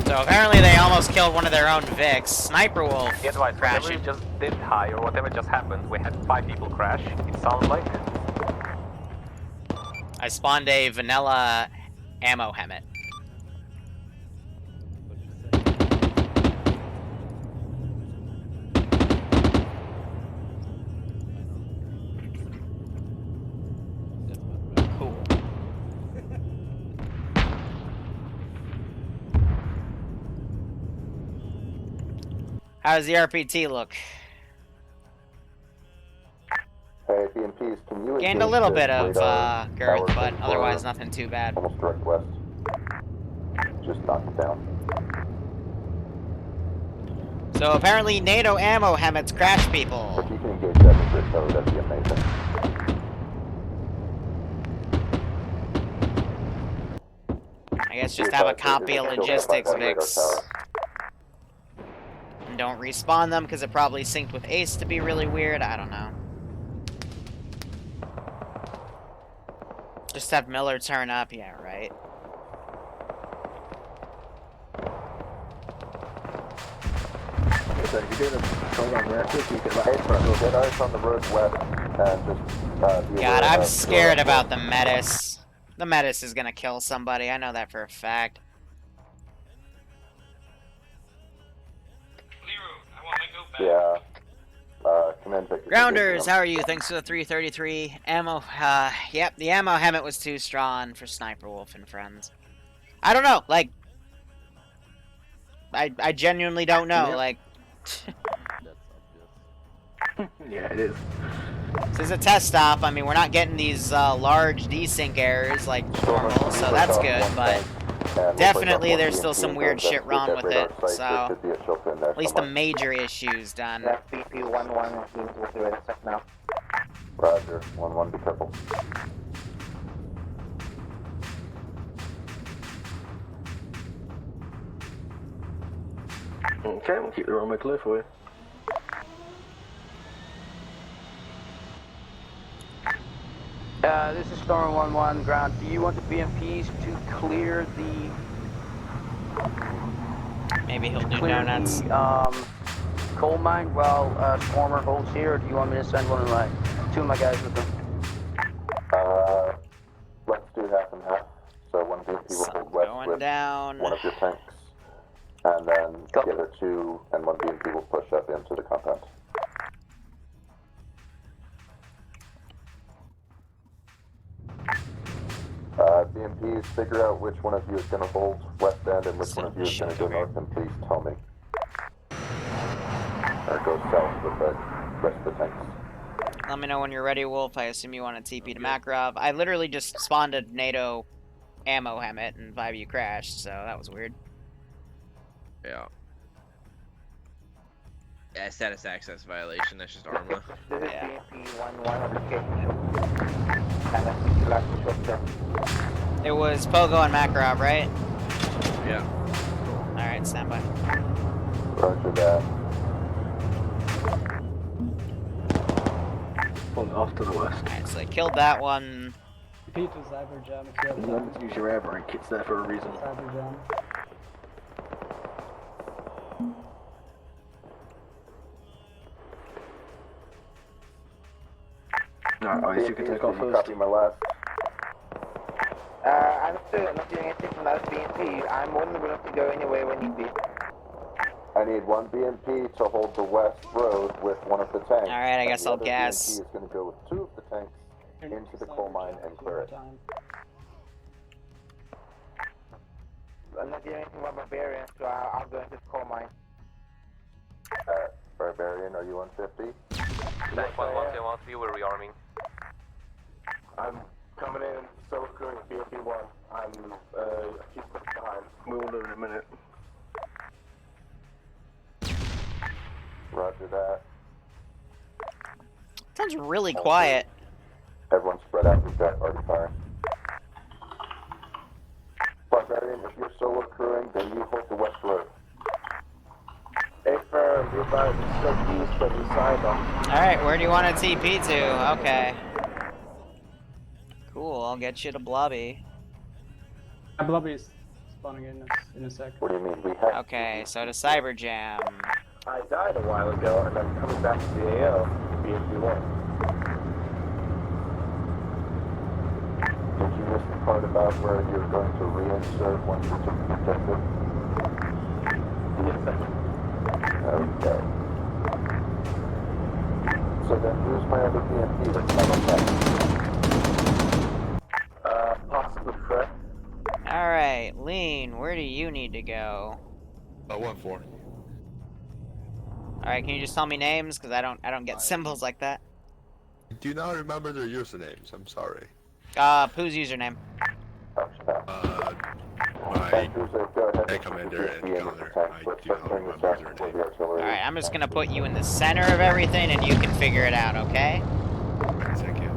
Speaker 1: So apparently they almost killed one of their own Vics. Sniper Wolf crashing.
Speaker 13: Whatever just did high or whatever just happened, we had 5 people crash, it sounds like.
Speaker 1: I spawned a vanilla ammo helmet. Cool. How does the RPT look?
Speaker 3: Hey, BMPs, can you
Speaker 1: Gained a little bit of girth, but otherwise nothing too bad.
Speaker 3: Almost direct west. Just knock it down.
Speaker 1: So apparently NATO ammo helmets crash people.
Speaker 3: If you can engage that with Rico, that'd be amazing.
Speaker 1: I guess just have a copy of logistics, Vix. And don't respawn them, because it probably synced with Ace to be really weird. I don't know. Just have Miller turn up. Yeah, right.
Speaker 4: So if you're doing a patrol on reactive, you can
Speaker 3: Get eyes on the road west and just
Speaker 1: God, I'm scared about the Metis. The Metis is gonna kill somebody. I know that for a fact.
Speaker 3: Yeah. Command Victor.
Speaker 1: Grounders, how are you? Thanks for the 333 ammo. Yep, the ammo helmet was too strong for Sniper Wolf and friends. I don't know, like, I genuinely don't know, like.
Speaker 4: Yeah, it is.
Speaker 1: This is a test stop. I mean, we're not getting these large desync errers like normal, so that's good, but definitely there's still some weird shit wrong with it, so at least the major issues done.
Speaker 10: That's BP11, we'll do it in a sec now.
Speaker 3: Roger, 1-1, be careful.
Speaker 4: Okay, we'll keep the runway clear for you.
Speaker 5: This is Storm 1-1 ground. Do you want the BMPs to clear the...
Speaker 1: Maybe he'll do donuts.
Speaker 5: Coal mine while Stormer holds here, or do you want me to send two of my guys with them?
Speaker 3: Let's do half and half. So one BMP will hold west with one of your tanks, and then the other two and one BMP will push up into the compound. BMPs, figure out which one of you is going to hold west end and which one of you is going to go north, and please tell me. Or go south with the rest of the tanks.
Speaker 1: Let me know when you're ready, Wolf. I assume you want a TP to Makarov. I literally just spawned a NATO ammo helmet and 5U crashed, so that was weird.
Speaker 14: Yeah. Yeah, status access violation, that's just Arma.
Speaker 10: This is
Speaker 1: Yeah.
Speaker 10: BP11 on the cage.
Speaker 1: It was Pogo and Makarov, right?
Speaker 14: Yeah.
Speaker 1: Alright, stand by.
Speaker 3: Roger that.
Speaker 4: One off to the west.
Speaker 1: Alright, so I killed that one.
Speaker 15: Repeat to Cyberjam if you have
Speaker 4: You don't use your air brake, it's there for a reason.
Speaker 15: Cyberjam.
Speaker 4: Alright, you can take off first.
Speaker 3: Copy my last.
Speaker 10: I'm still not doing anything from that BMP. I'm more than willing to go anywhere when need be.
Speaker 3: I need one BMP to hold the west road with one of the tanks.
Speaker 1: Alright, I guess I'll gas.
Speaker 3: The BMP is going to go with two of the tanks into the coal mine and clear it.
Speaker 10: I'm not doing anything about Barbarian, so I'll go into the coal mine.
Speaker 3: Barbarian, are you on 50?
Speaker 13: Next one, once we're rearming.
Speaker 4: I'm coming in, so going BMP1. I'm a few steps behind. We will do in a minute.
Speaker 3: Roger that.
Speaker 1: Sounds really quiet.
Speaker 3: Everyone spread out, we've got already firing. Barbarian, if you're solo crewing, then you hold the west road.
Speaker 4: Hey, firm, we're about to still east, but we signed them.
Speaker 1: Alright, where do you want a TP to? Okay. Cool, I'll get you to Blobby.
Speaker 15: Blobby is spawning in a sec.
Speaker 3: What do you mean? We have.
Speaker 1: Okay, so to Cyberjam.
Speaker 4: I died a while ago, and I'm coming back to the AO to BMP1.
Speaker 3: Did you miss the part about where you're going to reinsert once you took the objective?
Speaker 4: Yes, sir.
Speaker 3: Okay. So then who's my other BMP that's not on that?
Speaker 4: Possibly Fred.
Speaker 1: Alright, Lean, where do you need to go?
Speaker 6: 1-4.
Speaker 1: Alright, can you just tell me names? Because I don't get symbols like that.
Speaker 6: I do not remember their usernames, I'm sorry.
Speaker 1: Whose username?
Speaker 6: My my tank commander and gunner. I do not remember their name.
Speaker 1: Alright, I'm just gonna put you in the center of everything and you can figure it out, okay?
Speaker 6: Thank you.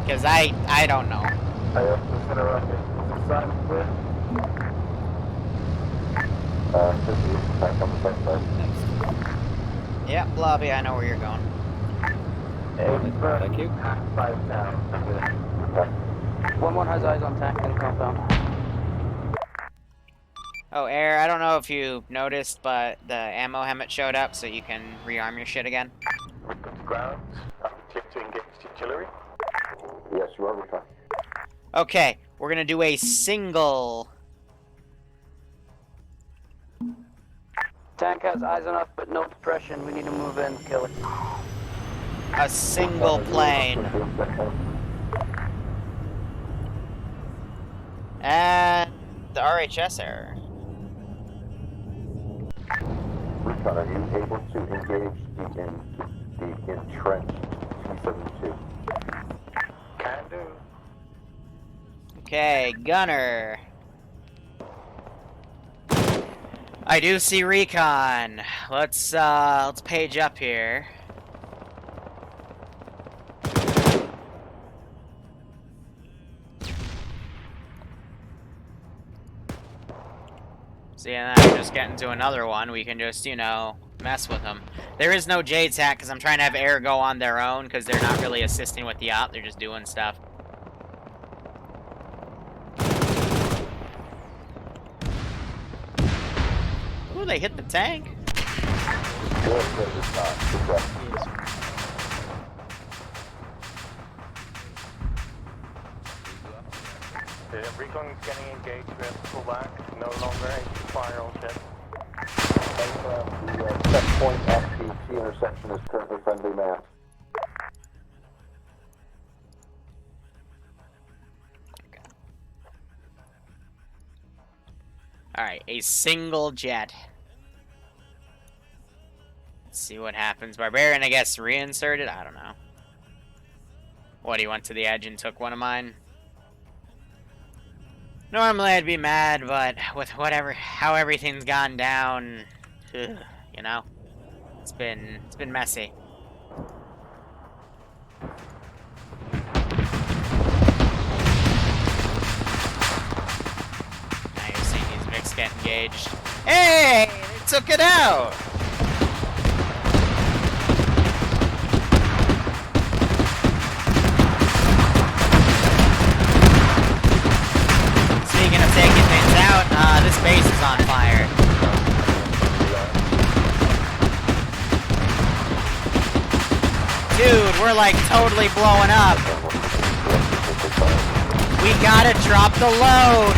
Speaker 1: Because I don't know. Yep, lobby, I know where you're going.
Speaker 9: Thank you.
Speaker 5: 1-1 has eyes on tank and compound.
Speaker 1: Oh, Air, I don't know if you noticed, but the ammo helmet showed up, so you can rearm your shit again.
Speaker 4: Good to ground. Click to engage artillery.
Speaker 3: Yes, you are recon.
Speaker 1: Okay, we're gonna do a single...
Speaker 5: Tank has eyes on us, but no depression. We need to move in, kill it.
Speaker 1: A single plane. And the RHS error.
Speaker 3: Recon, are you able to engage the entrenched T-72?
Speaker 4: Can do.
Speaker 1: Okay, gunner. I do see recon. Let's page up here. See, and then just get into another one. We can just, you know, mess with them. There is no JTAC because I'm trying to have air go on their own because they're not really assisting with the op. They're just doing stuff. Ooh, they hit the tank.
Speaker 8: The recon is getting engaged. We have to pull back. No longer able to fire on ship.
Speaker 3: The checkpoint at the T intersection is currently friendly manned.
Speaker 1: Alright, a single jet. Let's see what happens. Barbarian, I guess, reinserted? I don't know. What, he went to the edge and took one of mine? Normally I'd be mad, but with how everything's gone down, you know, it's been messy. Now you're seeing these Vics get engaged. Hey! They took it out! Speaking of taking things out, this base is on fire. Dude, we're like totally blowing up. We gotta drop the load.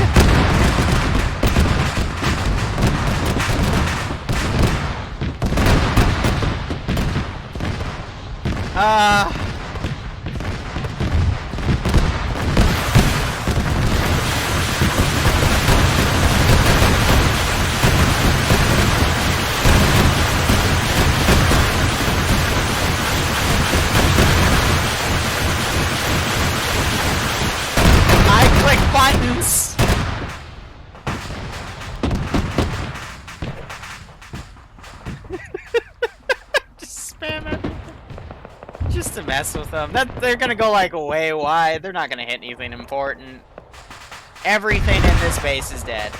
Speaker 1: Buttons. Just spam everything. Just to mess with them. They're gonna go like way wide. They're not gonna hit anything important. Everything in this base is dead.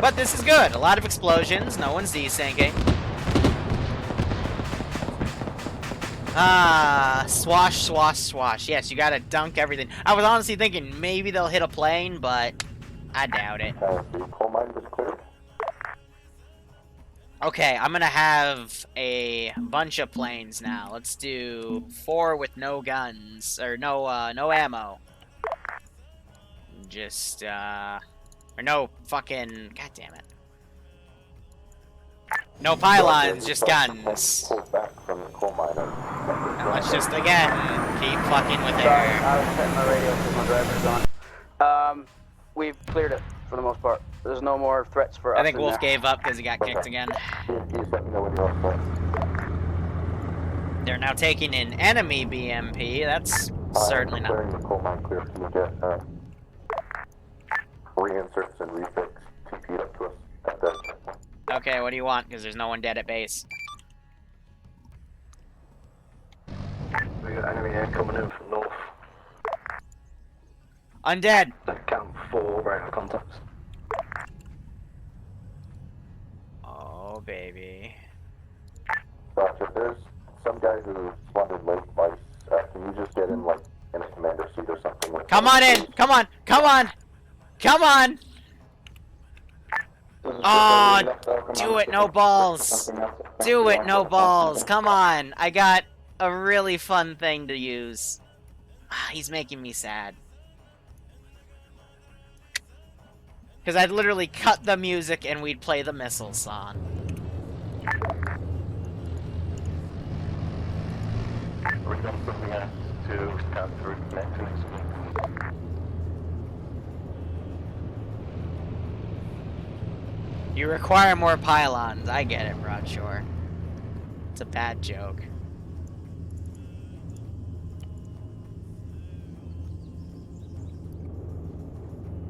Speaker 1: But this is good. A lot of explosions. No one's desinking. Swash, swash, swash. Yes, you gotta dunk everything. I was honestly thinking maybe they'll hit a plane, but I doubt it.
Speaker 3: The coal mine was cleared.
Speaker 1: Okay, I'm gonna have a bunch of planes now. Let's do 4 with no guns, or no ammo. Just, or no fucking, god damn it. No pylons, just guns. And let's just, again, keep fucking with air.
Speaker 5: I was setting my radio because my driver's on. We've cleared it for the most part. There's no more threats for us.
Speaker 1: I think Wolf gave up because he got kicked again. They're now taking an enemy BMP. That's Certainly not.
Speaker 3: Clearing the coal mine clear. Can you get reinserts and refix TP up to us at that?
Speaker 1: Okay, what do you want? Because there's no one dead at base.
Speaker 4: We got enemy air coming in from north.
Speaker 1: Undead!
Speaker 4: Camp 4, radar contacts.
Speaker 1: Oh, baby.
Speaker 3: Roger, there's some guy who squandered late twice. Can you just get in, like, in a commander seat or something?
Speaker 1: Come on in! Come on! Come on! Come on! Oh, do it, no balls! Do it, no balls! Come on! I got a really fun thing to use. He's making me sad. Because I'd literally cut the music and we'd play the missile song.
Speaker 8: We're going something else to scan through next week.
Speaker 1: You require more pylons. I get it, Broadshore. It's a bad joke.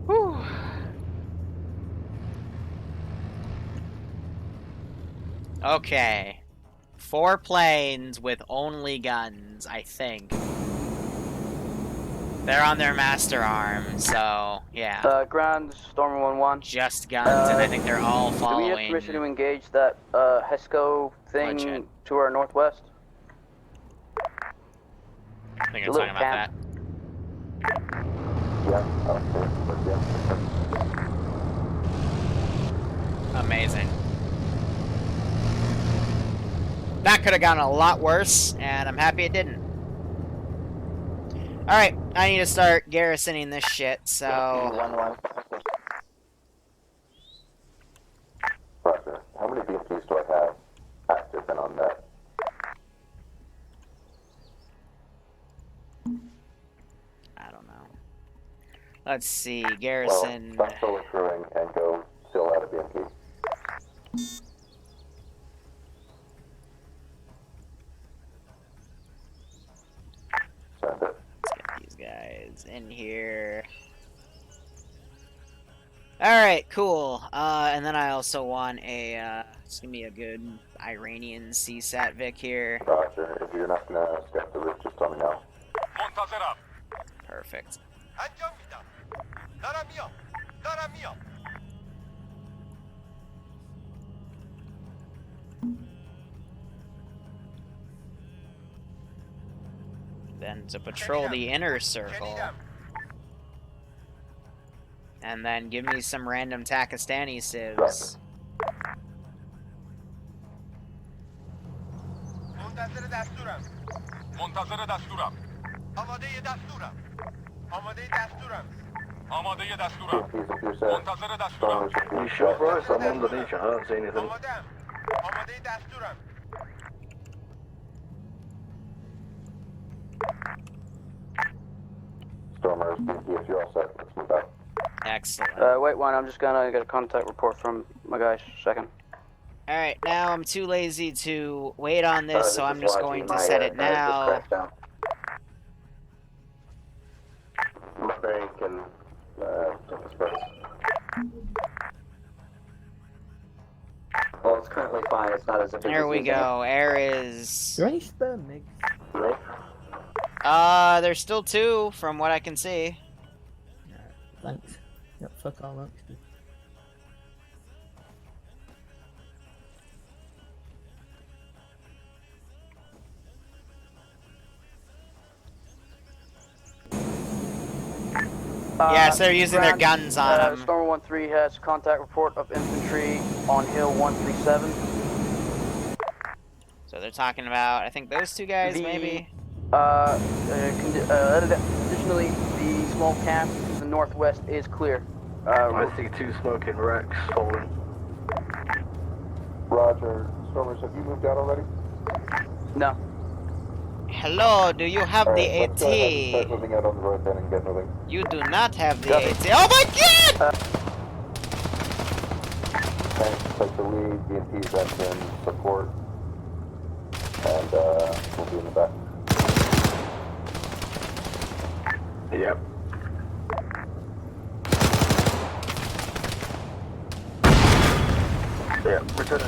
Speaker 1: Whew. Okay. 4 planes with only guns, I think. They're on their master arm, so yeah.
Speaker 5: Ground, Stormer 1-1.
Speaker 1: Just guns, and I think they're all following.
Speaker 5: Do we have permission to engage that HESCO thing
Speaker 1: Bloodshed.
Speaker 5: to our northwest?
Speaker 1: I think I'm talking about that. Amazing. That could have gone a lot worse, and I'm happy it didn't. Alright, I need to start garrisoning this shit, so...
Speaker 3: Roger. How many BMPs do I have active and on that?
Speaker 1: I don't know. Let's see, garrison...
Speaker 3: Well, stop solo crewing and go fill out a BMP. Send it.
Speaker 1: Let's get these guys in here. Alright, cool. And then I also want a, it's gonna be a good Iranian CSAT Vic here.
Speaker 3: Roger. If you're not gonna step the route, just let me know.
Speaker 1: Perfect. Then to patrol the inner circle. And then give me some random Takistani civs.
Speaker 4: You sure, bro? I'm underneath you. I don't see anything.
Speaker 3: Stormers, BMP, if you're all set, let's move out.
Speaker 1: Excellent.
Speaker 5: Wait one, I'm just gonna get a contact report from my guys. Second.
Speaker 1: Alright, now I'm too lazy to wait on this, so I'm just going to set it now.
Speaker 4: My brain can express.
Speaker 10: Well, it's currently fine. It's not as if
Speaker 1: There we go. Air is...
Speaker 12: Are there any sperm mix?
Speaker 1: There's still 2 from what I can see.
Speaker 12: Thanks. Yep, fuck all that.
Speaker 1: Yes, they're using their guns on them.
Speaker 5: Stormer 1-3 has contact report of infantry on Hill 137.
Speaker 1: So they're talking about, I think those 2 guys, maybe?
Speaker 5: Additionally, the small camp to the northwest is clear.
Speaker 4: I see 2 smoking wrecks falling.
Speaker 3: Roger. Stormers, have you moved out already?
Speaker 5: No.
Speaker 1: Hello, do you have the
Speaker 3: Let's go ahead and
Speaker 1: AT?
Speaker 3: start moving out on the road then and get moving.
Speaker 1: You do not have the AT. Oh my god!
Speaker 3: Tanks take the lead, BMP's that's in support, and we'll be in the back.
Speaker 4: Yep. Yeah,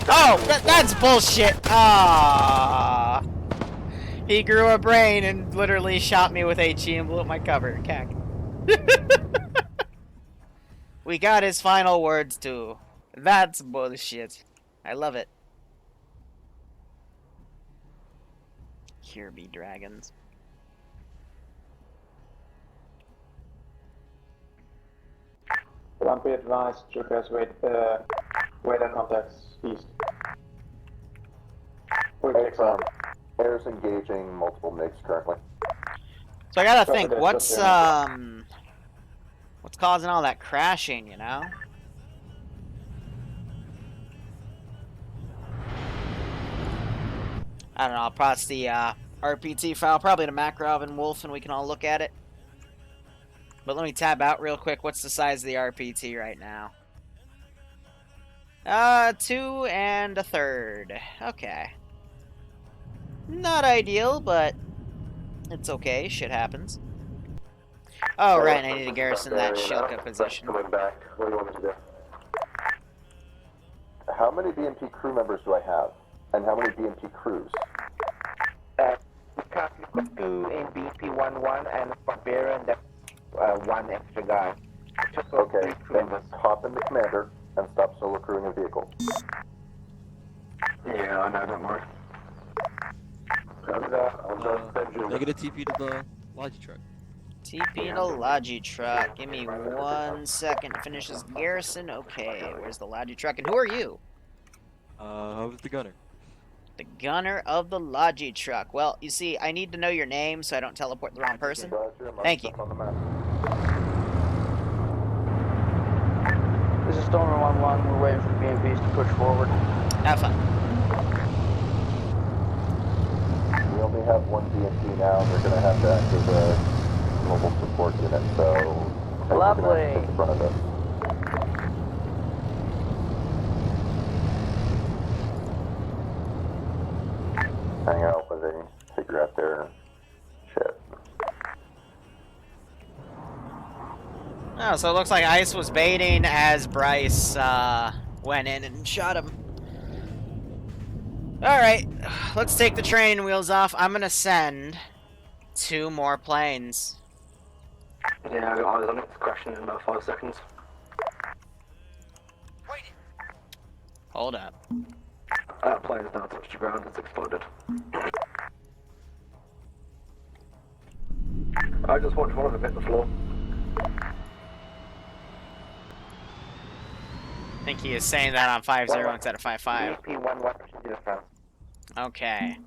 Speaker 1: Oh, that's bullshit. Ah. He grew a brain and literally shot me with HE and blew up my cover. Cack. We got his final words too. That's bullshit. I love it. Kirby dragons.
Speaker 8: Don't be advised, Jukers, radar contacts east.
Speaker 3: Air's engaging multiple MiGs currently.
Speaker 1: So I gotta think, what's causing all that crashing, you know? I don't know, I'll process the RPT file, probably to Makarov and Wolf, and we can all look at it. But let me tab out real quick. What's the size of the RPT right now? 2 1/3. Okay. Not ideal, but it's okay. Shit happens. Oh, right, I need to garrison that Shilka position.
Speaker 4: Coming back. What do you want me to do?
Speaker 3: How many BMP crew members do I have? And how many BMP crews?
Speaker 10: We currently got 2 in BP-11 and Barbarian, that's 1 extra guy.
Speaker 3: Okay, then hop in the commander and stop solo crewing a vehicle.
Speaker 4: Yeah, I know, don't worry.
Speaker 9: They get a TP to the Logi truck.
Speaker 1: TP to Logi truck. Give me 1 second to finish this garrison. Okay, where's the Logi truck? And who are you?
Speaker 9: I was the gunner.
Speaker 1: The gunner of the Logi truck. Well, you see, I need to know your name so I don't teleport the wrong person. Thank you.
Speaker 5: This is Stormer 1-1. We're waiting for the BMPs to push forward.
Speaker 1: Have fun.
Speaker 3: We only have 1 BMP now, and they're going to have to act as a mobile support unit, so...
Speaker 5: Lovely.
Speaker 3: Take the front of this. Hang out while they figure out their shit.
Speaker 1: Oh, so it looks like Ice was baiting as Bryce went in and shot him. Alright, let's take the training wheels off. I'm gonna send 2 more planes.
Speaker 4: Yeah, I got eyes on it. It's crashing in about 5 seconds.
Speaker 1: Hold up.
Speaker 4: That plane's now touched the ground. It's exploded. I just watched one of them hit the floor.
Speaker 1: I think he is saying that on 5-0 instead of 5-5. Okay.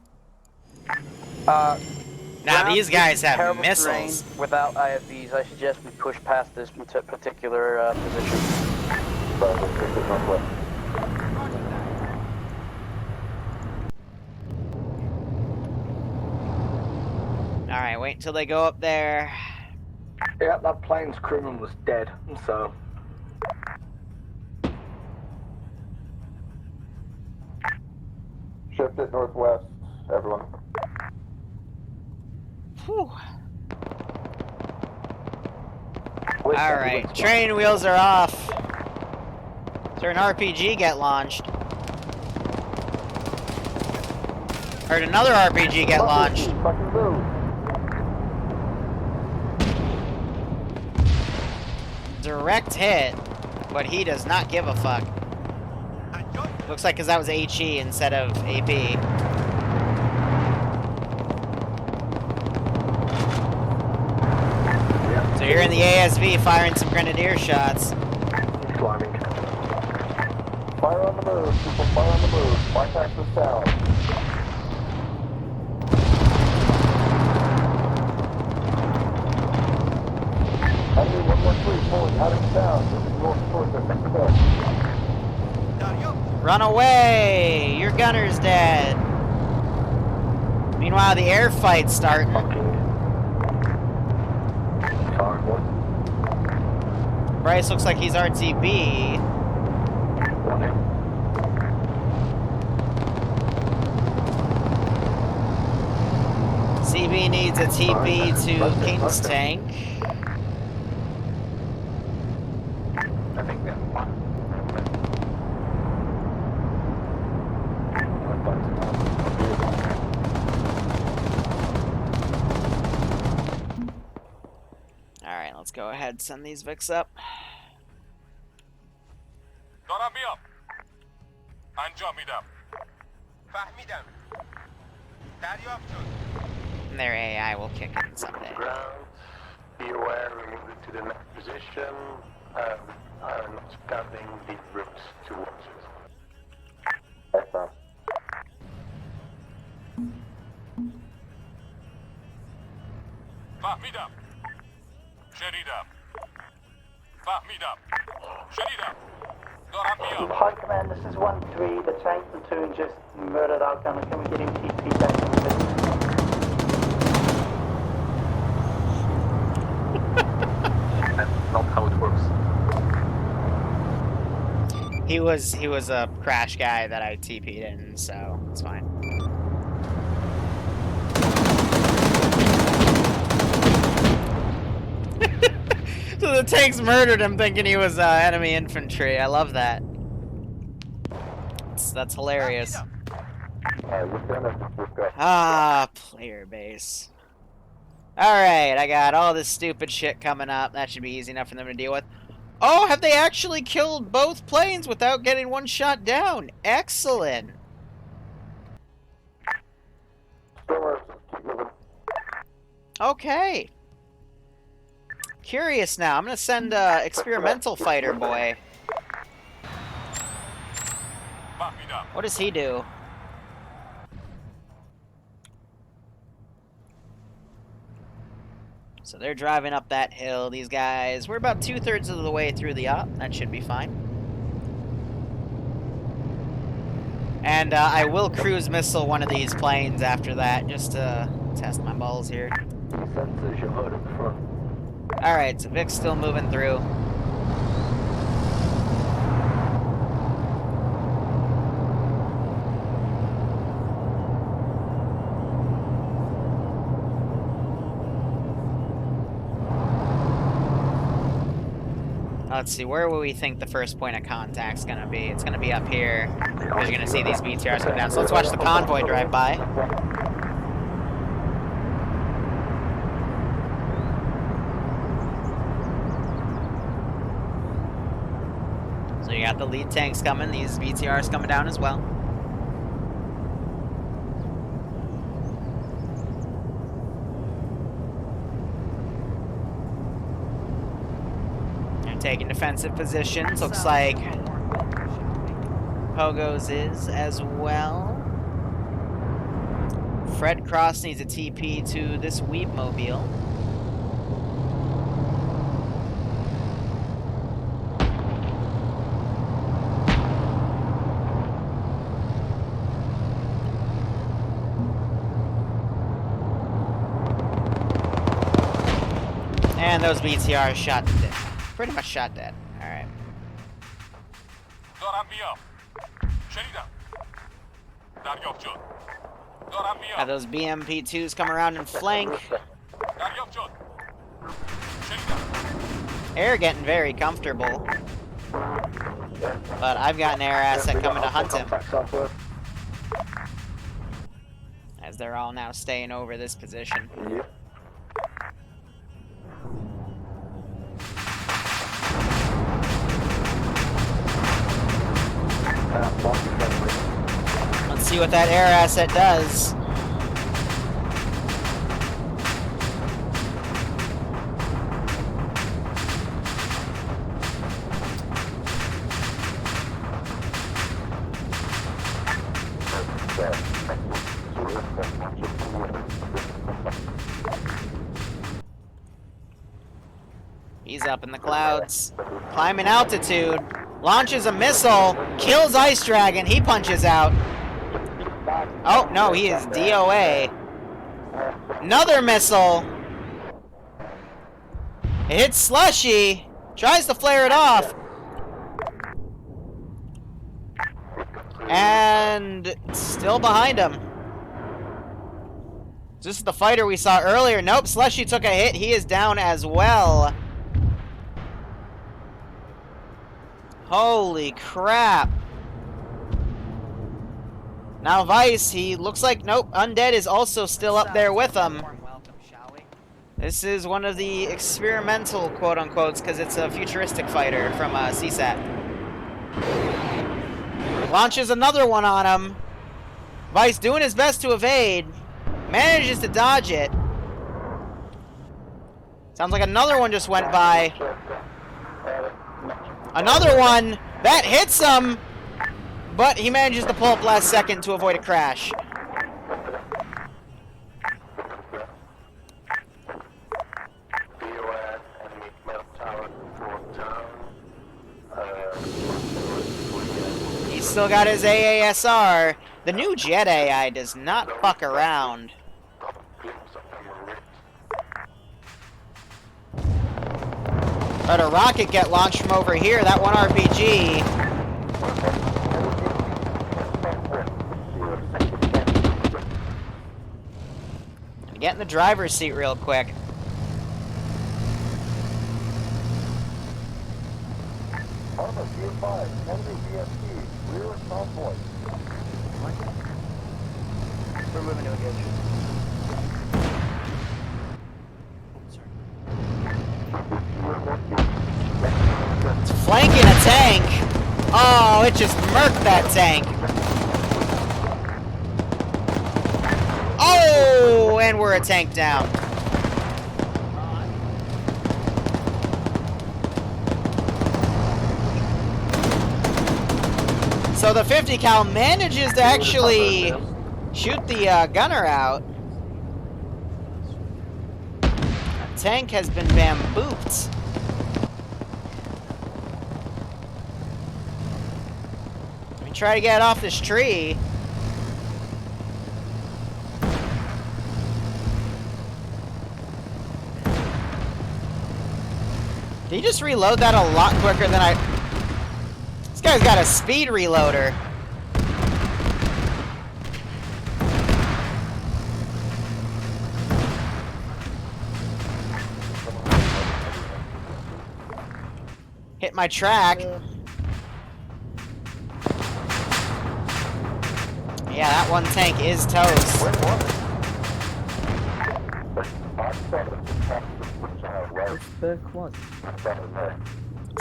Speaker 1: Now these guys have
Speaker 5: terrible
Speaker 1: missiles.
Speaker 5: terrain without IFVs, I suggest we push past this particular position.
Speaker 1: Alright, wait until they go up there.
Speaker 4: Yeah, that plane's crewman was dead, so...
Speaker 3: Shift it northwest, everyone.
Speaker 1: Whew. Alright, training wheels are off. Is there an RPG get launched? Heard another RPG get launched. Direct hit, but he does not give a fuck. Looks like because that was HE instead of AP. So you're in the ASV firing some grenadier shots.
Speaker 4: Climbing.
Speaker 3: Fire on the move, people, fire on the move. Fire tax the south. Enemy 113 pulling out of town, moving north towards the next hill.
Speaker 1: Run away! Your gunner's dead. Meanwhile, the air fight's starting. Bryce looks like he's RTB. TB needs a TP to King's tank.
Speaker 8: I think that's fine.
Speaker 1: Alright, let's go ahead and send these Vics up.
Speaker 16: دارم انجام میدم. فهمیدم. دریافت شد.
Speaker 1: Their AI will kick in someday.
Speaker 4: Ground, be aware, we're moving to the next position. I'm not scouting the routes towards it.
Speaker 3: Affirm.
Speaker 16: فهمیدم. شنیدم. فهمیدم. شنیدم. دارم میام.
Speaker 7: High Command, this is 1-3. The tank platoon just murdered our gunner. Can we get him TP back in the
Speaker 8: That's not how it works.
Speaker 1: He was a crash guy that I TP'd in, so it's fine. So the tanks murdered him thinking he was enemy infantry. I love that. That's hilarious. Ah, player base. Alright, I got all this stupid shit coming up. That should be easy enough for them to deal with. Oh, have they actually killed both planes without getting one shot down? Excellent. Okay. Curious now. I'm gonna send experimental fighter boy. What does he do? So they're driving up that hill, these guys. We're about 2/3 of the way through the op. That should be fine. And I will cruise missile one of these planes after that, just to test my balls here. Alright, so Vic's still moving through. Let's see, where will we think the first point of contact's gonna be? It's gonna be up here, because you're gonna see these BTRs come down. So let's watch the convoy drive by. So you got the lead tanks coming, these BTRs coming down as well. Taking defensive positions. Looks like Pogo's is as well. Fred Cross needs a TP to this Weeb mobile. And those BTRs shot to death. Pretty much shot dead. Alright. Got those BMP2s come around and flank. Air getting very comfortable. But I've got an air asset coming to hunt him. As they're all now staying over this position. Let's see what that air asset does. He's up in the clouds, climbing altitude. Launches a missile, kills Ice Dragon, he punches out. Oh, no, he is DOA. Another missile. It hits Slushy, tries to flare it off. And still behind him. This is the fighter we saw earlier. Nope, Slushy took a hit. He is down as well. Holy crap. Now Vice, he looks like, nope, Undead is also still up there with him. This is one of the experimental quote-unquotes, because it's a futuristic fighter from CSAT. Launches another one on him. Vice doing his best to evade. Manages to dodge it. Sounds like another one just went by. Another one! That hits him! But he manages to pull up last second to avoid a crash. He's still got his AASR. The new Jet AI does not fuck around. But a rocket get launched from over here. That one RPG. Get in the driver's seat real quick.
Speaker 5: We're moving to engage.
Speaker 1: It's flanking a tank. Oh, it just murked that tank. Oh, and we're a tank down. So the 50 cal manages to actually shoot the gunner out. The tank has been bambooped. Let me try to get off this tree. Did he just reload that a lot quicker than I... This guy's got a speed reloader. Hit my track. Yeah, that one tank is toast.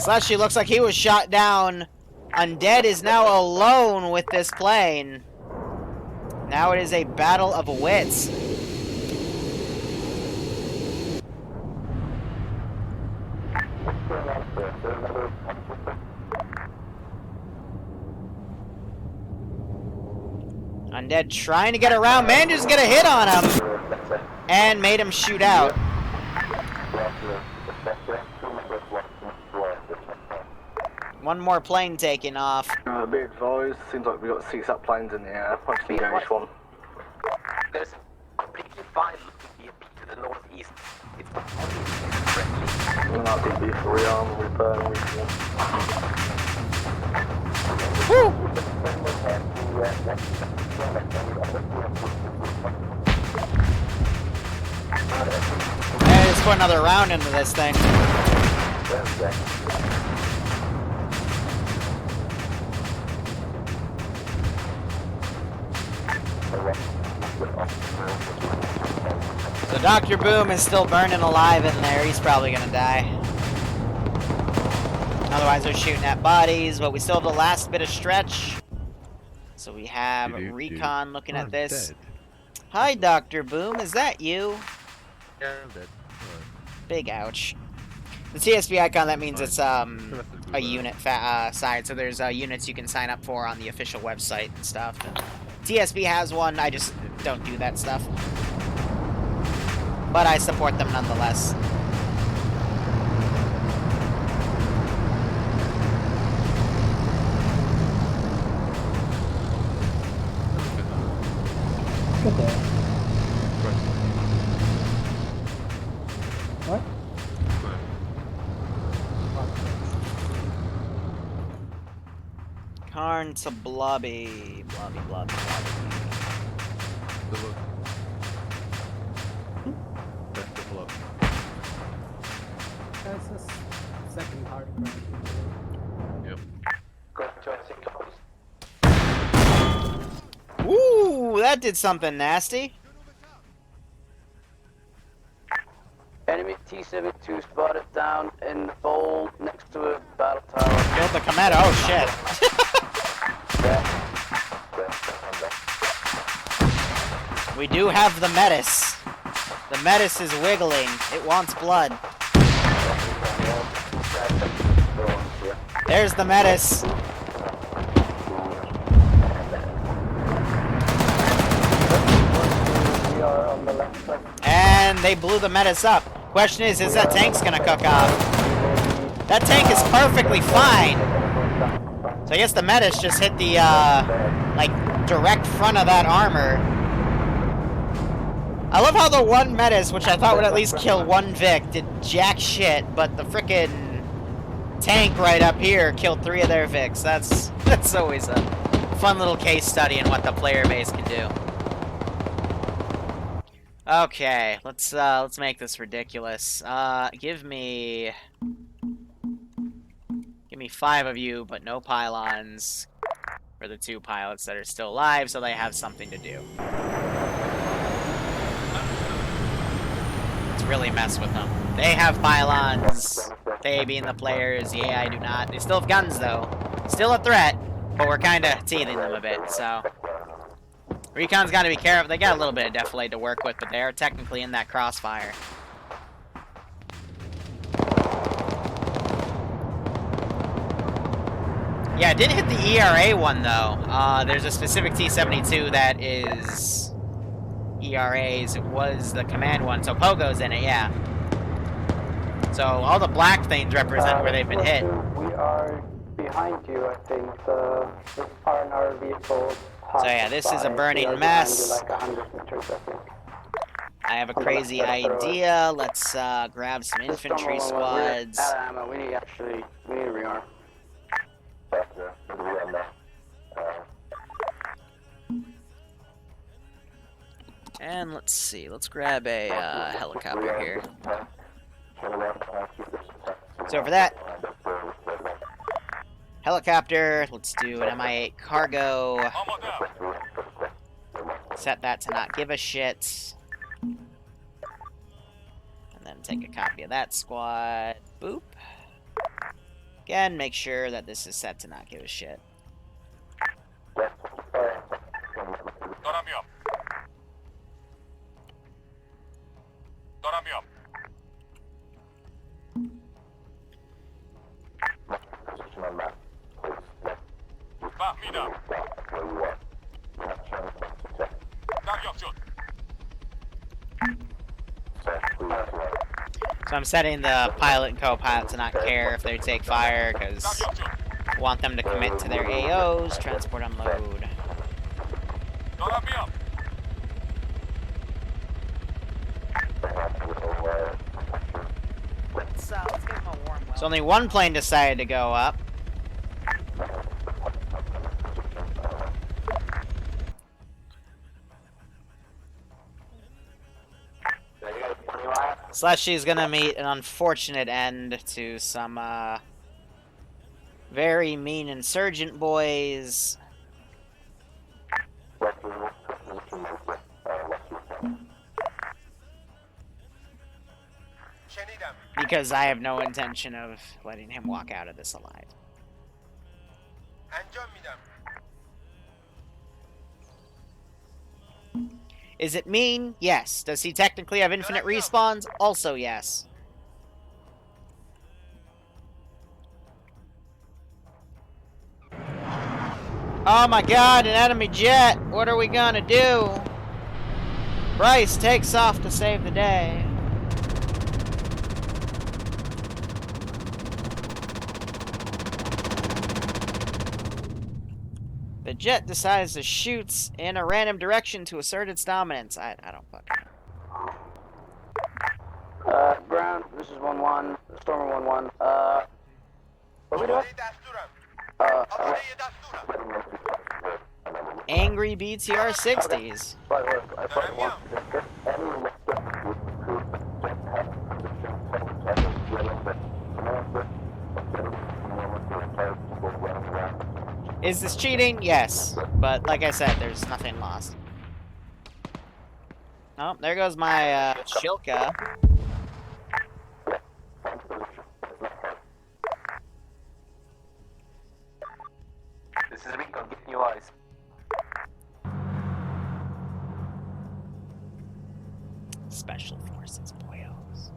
Speaker 1: Slushy looks like he was shot down. Undead is now alone with this plane. Now it is a battle of wits. Undead trying to get around, manages to get a hit on him, and made him shoot out. One more plane taking off.
Speaker 4: Be advised, seems like we've got CSAT planes in the air. I'll just engage one.
Speaker 10: There's completely fine looking to the northeast. It's friendly.
Speaker 4: We're not DB for rearm, we burn,
Speaker 1: Woo! Hey, let's put another round into this thing. So Dr. Boom is still burning alive in there. He's probably gonna die. Otherwise they're shooting at bodies, but we still have the last bit of stretch. So we have Recon looking at this. Hi, Dr. Boom. Is that you?
Speaker 6: Yeah, I'm dead.
Speaker 1: Big ouch. The TSP icon, that means it's a unit side, so there's units you can sign up for on the official website and stuff. And TSP has one, I just don't do that stuff. But I support them nonetheless.
Speaker 15: Good day. What?
Speaker 1: Karn to Blobby. Blobby.
Speaker 15: That's a second hard
Speaker 13: Yep.
Speaker 1: Ooh, that did something nasty.
Speaker 5: Enemy T-72 spotted down in the fold next to a battle tower.
Speaker 1: Killed the commando. Oh shit. We do have the Metis. The Metis is wiggling. It wants blood. There's the Metis. And they blew the Metis up. Question is that tank's gonna cook off? That tank is perfectly fine. So I guess the Metis just hit the, like, direct front of that armor. I love how the one Metis, which I thought would at least kill one Vic, did jack shit, but the frickin' tank right up here killed 3 of their Vics. That's always a fun little case study in what the player base can do. Okay, let's make this ridiculous. Give me 5 of you, but no pylons for the 2 pilots that are still alive, so they have something to do. Let's really mess with them. They have pylons. They being the players. Yeah, I do not. They still have guns, though. Still a threat, but we're kind of teething them a bit, so... Recon's got to be careful. They got a little bit of defilade to work with, but they are technically in that crossfire. Yeah, it didn't hit the ERA one, though. There's a specific T-72 that is ERAs. It was the command one, so Pogo's in it, yeah. So all the black things represent where they've been hit.
Speaker 15: We are behind you, I think. The R&R vehicle.
Speaker 1: So yeah, this is a burning mess. I have a crazy idea. Let's grab some infantry squads.
Speaker 5: We need to rearm.
Speaker 1: And let's see, let's grab a helicopter here. So for that, helicopter, let's do an Mi-8 cargo. Set that to not give a shit. And then take a copy of that squad. Boop. Again, make sure that this is set to not give a shit. So I'm setting the pilot and co-pilot to not care if they take fire, because I want them to commit to their AOs, transport unload. Let's get them a warm well. So only one plane decided to go up. Slushy's gonna meet an unfortunate end to some, very mean insurgent boys. Because I have no intention of letting him walk out of this alive. Is it mean? Yes. Does he technically have infinite respawns? Also yes. Oh my god, an enemy jet! What are we gonna do? Bryce takes off to save the day. The jet decides to shoot in a random direction to assert its dominance. I don't fucking know.
Speaker 5: Ground, this is 1-1, Stormer 1-1. What are we doing?
Speaker 1: Angry BTR 60s. Is this cheating? Yes. But like I said, there's nothing lost. Oh, there goes my Shilka.
Speaker 4: This is Rico, get new eyes.
Speaker 1: Special Forces boyos.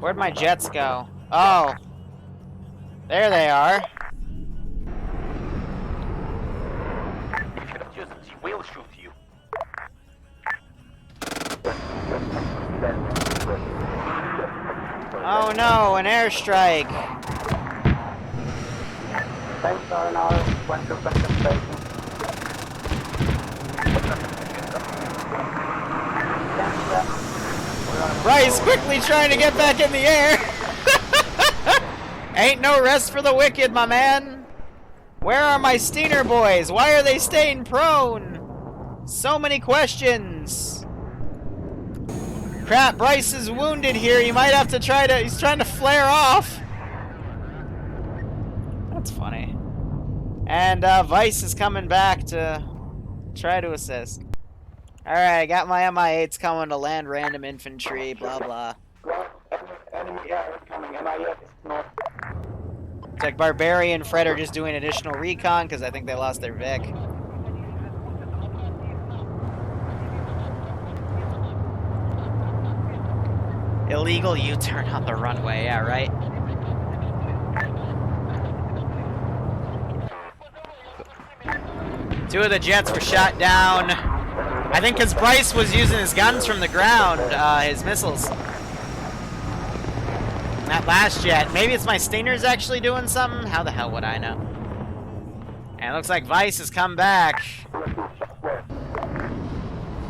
Speaker 1: Where'd my jets go? Oh. There they are.
Speaker 4: If you don't use it, she will shoot you.
Speaker 1: Oh no, an airstrike.
Speaker 15: Thanks, RNR. Went to backup station.
Speaker 1: Bryce quickly trying to get back in the air. Ain't no rest for the wicked, my man. Where are my Steiner boys? Why are they staying prone? So many questions. Crap, Bryce is wounded here. You might have to he's trying to flare off. That's funny. And Vice is coming back to try to assist. Alright, got my MI8s coming to land random infantry, blah blah.
Speaker 15: Enemy air coming, MIS north.
Speaker 1: It's like Barbarian and Fred are just doing additional recon because I think they lost their Vic. Illegal U-turn on the runway, yeah, right? Two of the jets were shot down. I think because Bryce was using his guns from the ground, his missiles. That last jet. Maybe it's my Stinger's actually doing something? How the hell would I know? And it looks like Vice has come back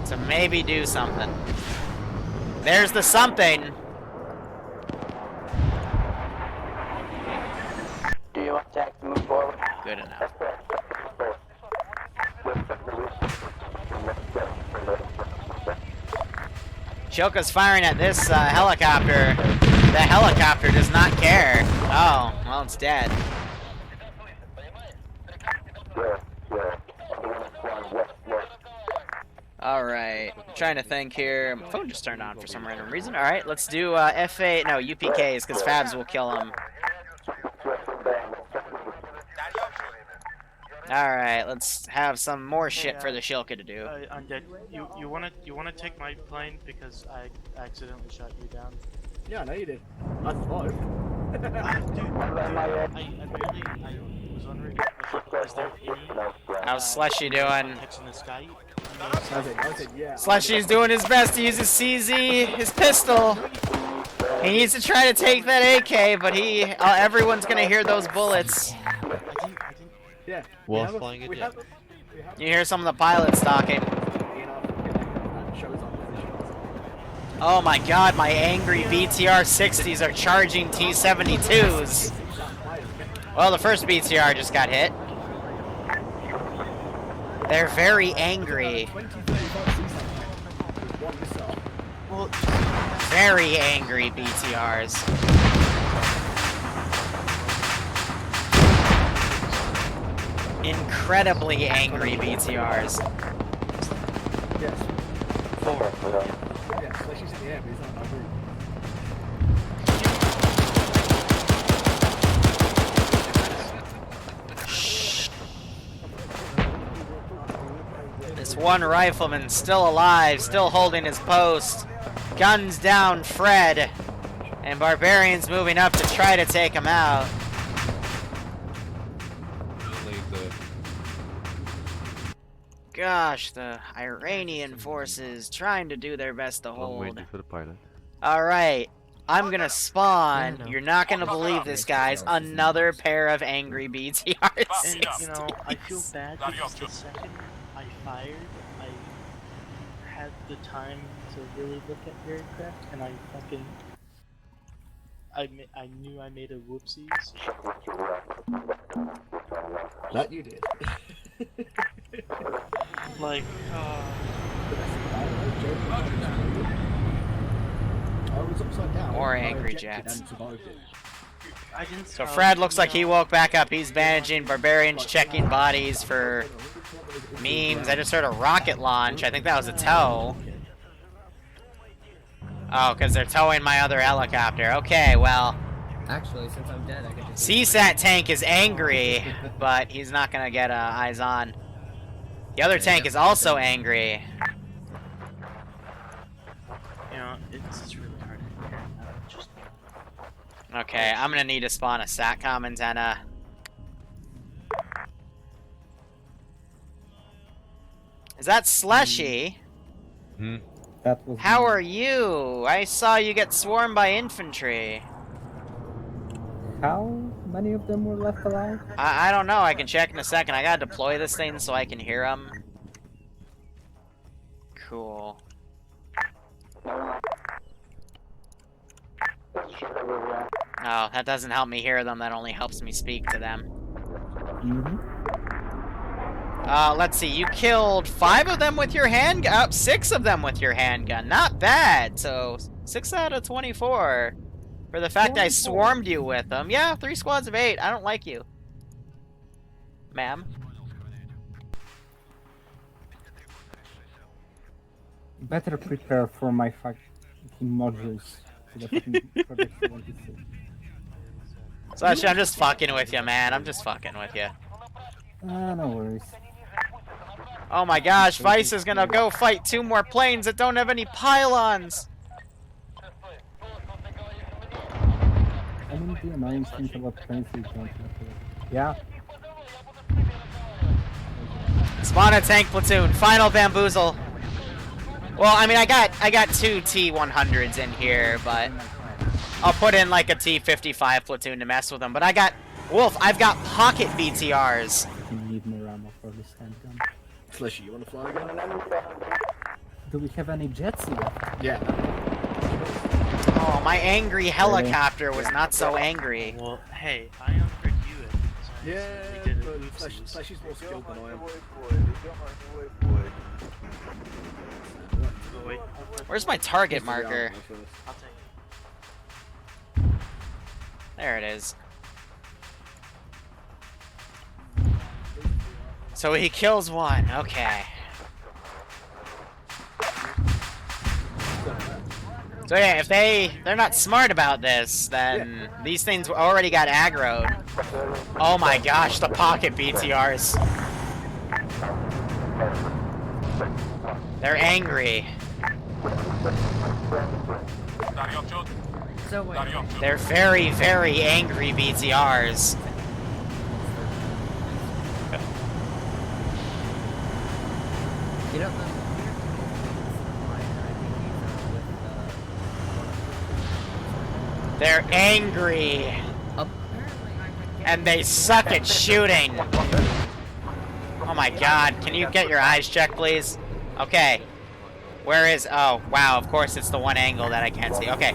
Speaker 1: to maybe do something. There's the something.
Speaker 15: Do you want Jack to move forward?
Speaker 1: Good enough. Shilka's firing at this helicopter. The helicopter does not care. Oh, well, it's dead. Alright, I'm trying to think here. My phone just turned on for some random reason. Alright, let's do F8, no, UPKs, because Fabs will kill him. Alright, let's have some more shit for the Shilka to do.
Speaker 17: Undead, you wanna take my plane because I accidentally shot you down.
Speaker 12: Yeah, I know you did. I survived.
Speaker 17: I was wondering, is there any...
Speaker 1: How's Slushy doing?
Speaker 17: Catching this guy?
Speaker 12: Yeah.
Speaker 1: Slushy's doing his best to use his CZ, his pistol. He needs to try to take that AK, but everyone's gonna hear those bullets.
Speaker 12: Yeah.
Speaker 11: Well, flying it, yeah.
Speaker 1: You hear some of the pilots talking. Oh my god, my angry BTR 60s are charging T-72s. Well, the first BTR just got hit. They're very angry. Very angry BTRs. Incredibly angry BTRs.
Speaker 12: Yes. Yeah, so she's in the air, but he's not in my group.
Speaker 1: This one rifleman still alive, still holding his post. Guns down Fred. And Barbarian's moving up to try to take him out. Gosh, the Iranian forces trying to do their best to hold.
Speaker 11: Waiting for the pilot.
Speaker 1: Alright, I'm gonna spawn. You're not gonna believe this, guys. Another pair of angry BTRs.
Speaker 17: And, you know, I feel bad because the second I fired, I had the time to really look at the aircraft, and I fucking... I knew I made a whoopsies.
Speaker 12: That you did.
Speaker 17: Like,
Speaker 12: was upside down.
Speaker 1: More
Speaker 12: I
Speaker 1: angry
Speaker 12: ejected
Speaker 1: jets.
Speaker 12: and survived it.
Speaker 17: I didn't.
Speaker 1: So Fred looks like he woke back up. He's bandaging. Barbarians checking bodies for memes. I just heard a rocket launch. I think that was a tow. Oh, because they're towing my other helicopter. Okay, well.
Speaker 18: Actually, since I'm dead, I can just...
Speaker 1: CSAT tank is angry, but he's not going to get eyes on. The other tank is also angry.
Speaker 17: You know, it's really hard to hear. Just...
Speaker 1: Okay, I'm going to need to spawn a SATCOM antenna. Is that Slushy?
Speaker 11: Hmm?
Speaker 12: That was
Speaker 1: How are you? I saw you get swarmed by infantry.
Speaker 12: How many of them were left alive?
Speaker 1: I don't know. I can check in a second. I gotta deploy this thing so I can hear them. Cool. Oh, that doesn't help me hear them. That only helps me speak to them. Let's see. You killed 5 of them with your handgun. 6 of them with your handgun. Not bad. So 6 out of 24. For the fact I swarmed you with them. Yeah, 3 squads of 8. I don't like you. Ma'am.
Speaker 12: Better prepare for my fucking modules.
Speaker 1: So actually, I'm just fucking with you, man. I'm just fucking with you.
Speaker 12: No worries.
Speaker 1: Oh my gosh, Vice is gonna go fight 2 more planes that don't have any pylons.
Speaker 12: I mean, the annoying thing about planes is don't have. Yeah.
Speaker 1: Spawn a tank platoon. Final bamboozle. Well, I mean, I got 2 T-100s in here, but I'll put in like a T-55 platoon to mess with them. But I got Wolf. I've got pocket BTRs.
Speaker 12: You need more ammo for this handgun.
Speaker 6: Slushy, you want to fly again?
Speaker 12: Do we have any jets left?
Speaker 6: Yeah.
Speaker 1: Oh, my angry helicopter was not so angry.
Speaker 17: Well, hey, I unheard you.
Speaker 6: Yeah, but Slushy's more skilled than I am.
Speaker 1: Where's my target marker?
Speaker 17: I'll take it.
Speaker 1: There it is. So he kills 1. Okay. So yeah, if they're not smart about this, then these things already got aggroed. Oh my gosh, the pocket BTRs. They're angry. They're very, very angry BTRs.
Speaker 18: You know,
Speaker 1: They're angry. And they suck at shooting. Oh my god, can you get your eyes checked, please? Okay. Where is... Oh, wow, of course it's the one angle that I can't see. Okay.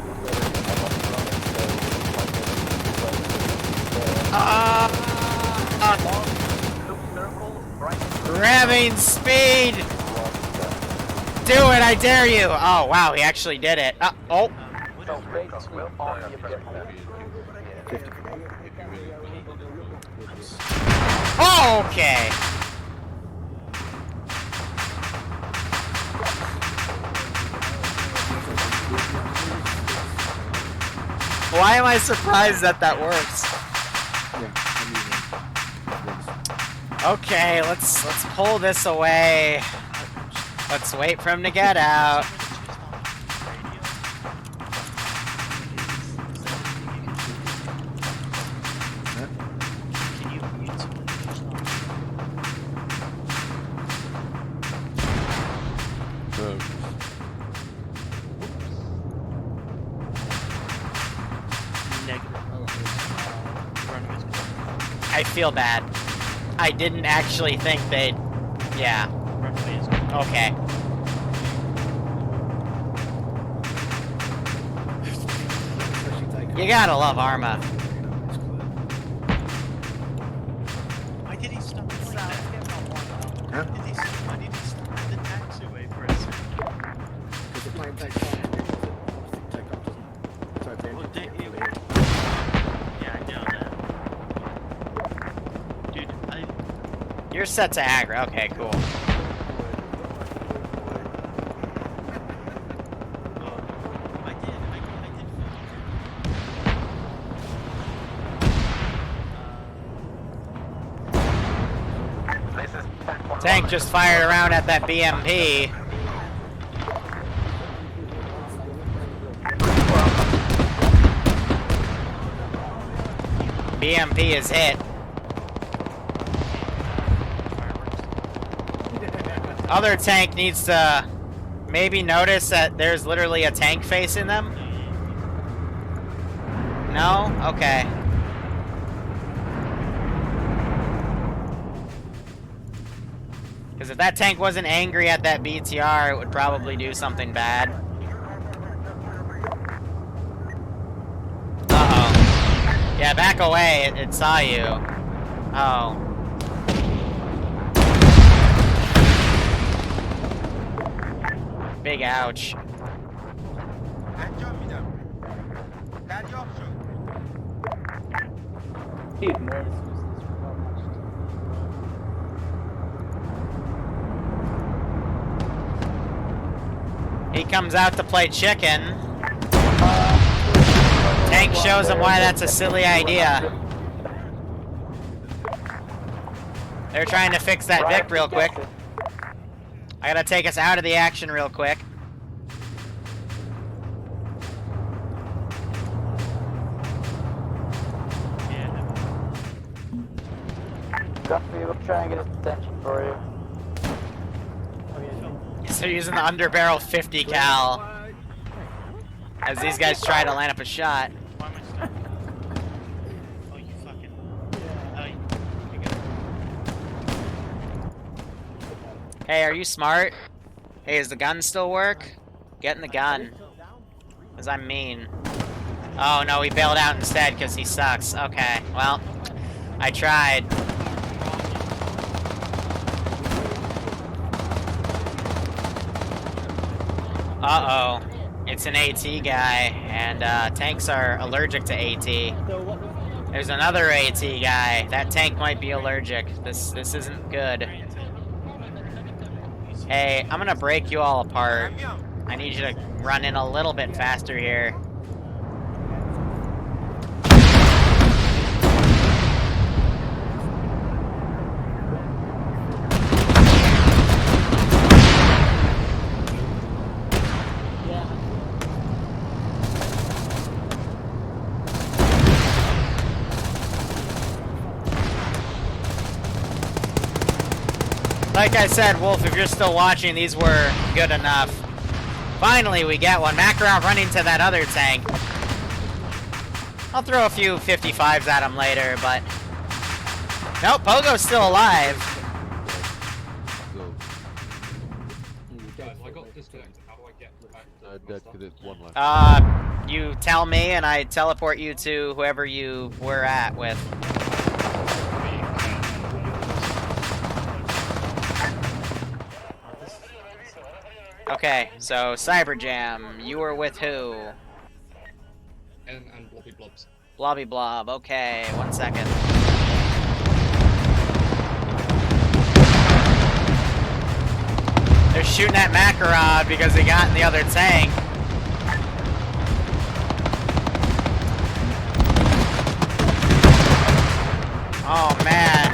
Speaker 1: Grabbing speed! Do it, I dare you! Oh, wow, he actually did it. Oh. Okay. Why am I surprised that that works? Okay, let's pull this away. Let's wait for him to get out. I feel bad. I didn't actually think they'd... Yeah. Okay. You gotta love Arma.
Speaker 17: Why did he stop doing that? Why did he stop the taxiway for a second?
Speaker 6: Because the plane takes time to get to the
Speaker 1: set to aggro. Okay, cool. Tank just fired around at that BMP. BMP is hit. Other tank needs to maybe notice that there's literally a tank facing them. No? Okay. Because if that tank wasn't angry at that BTR, it would probably do something bad. Uh-oh. Yeah, back away. It saw you. Oh. Big ouch. He comes out to play chicken. Tank shows him why that's a silly idea. They're trying to fix that Vic real quick. I gotta take us out of the action real quick.
Speaker 5: Guppy, we'll try and get his attention for you.
Speaker 1: So they're using the underbarrel 50 cal as these guys try to line up a shot. Hey, are you smart? Hey, does the gun still work? Get in the gun. Because I'm mean. Oh no, he bailed out instead because he sucks. Okay, well, I tried. Uh-oh. It's an AT guy, and tanks are allergic to AT. There's another AT guy. That tank might be allergic. This isn't good. Hey, I'm gonna break you all apart. I need you to run in a little bit faster here. Like I said, Wolf, if you're still watching, these were good enough. Finally, we get one. Makarov running to that other tank. I'll throw a few 55s at him later, but... Nope, Pogo's still alive.
Speaker 6: I got this tank. How do I get back? Dead, because it's one left.
Speaker 1: You tell me, and I teleport you to whoever you were at with. Okay, so Cyberjam, you were with who?
Speaker 6: And Blobby Blobs.
Speaker 1: Blobby Blob, okay, 1 second. They're shooting at Makarov because they got in the other tank. Oh man.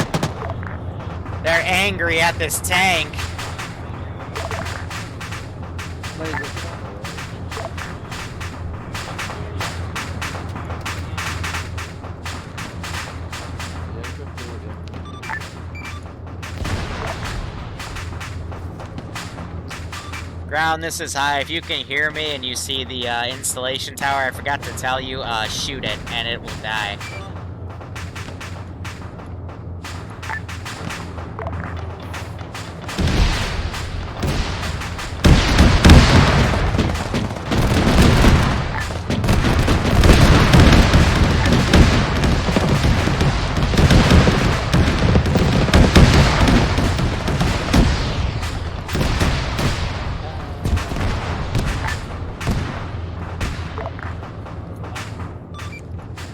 Speaker 1: They're angry at this tank. Ground, this is high. If you can hear me and you see the installation tower, I forgot to tell you, shoot it and it will die.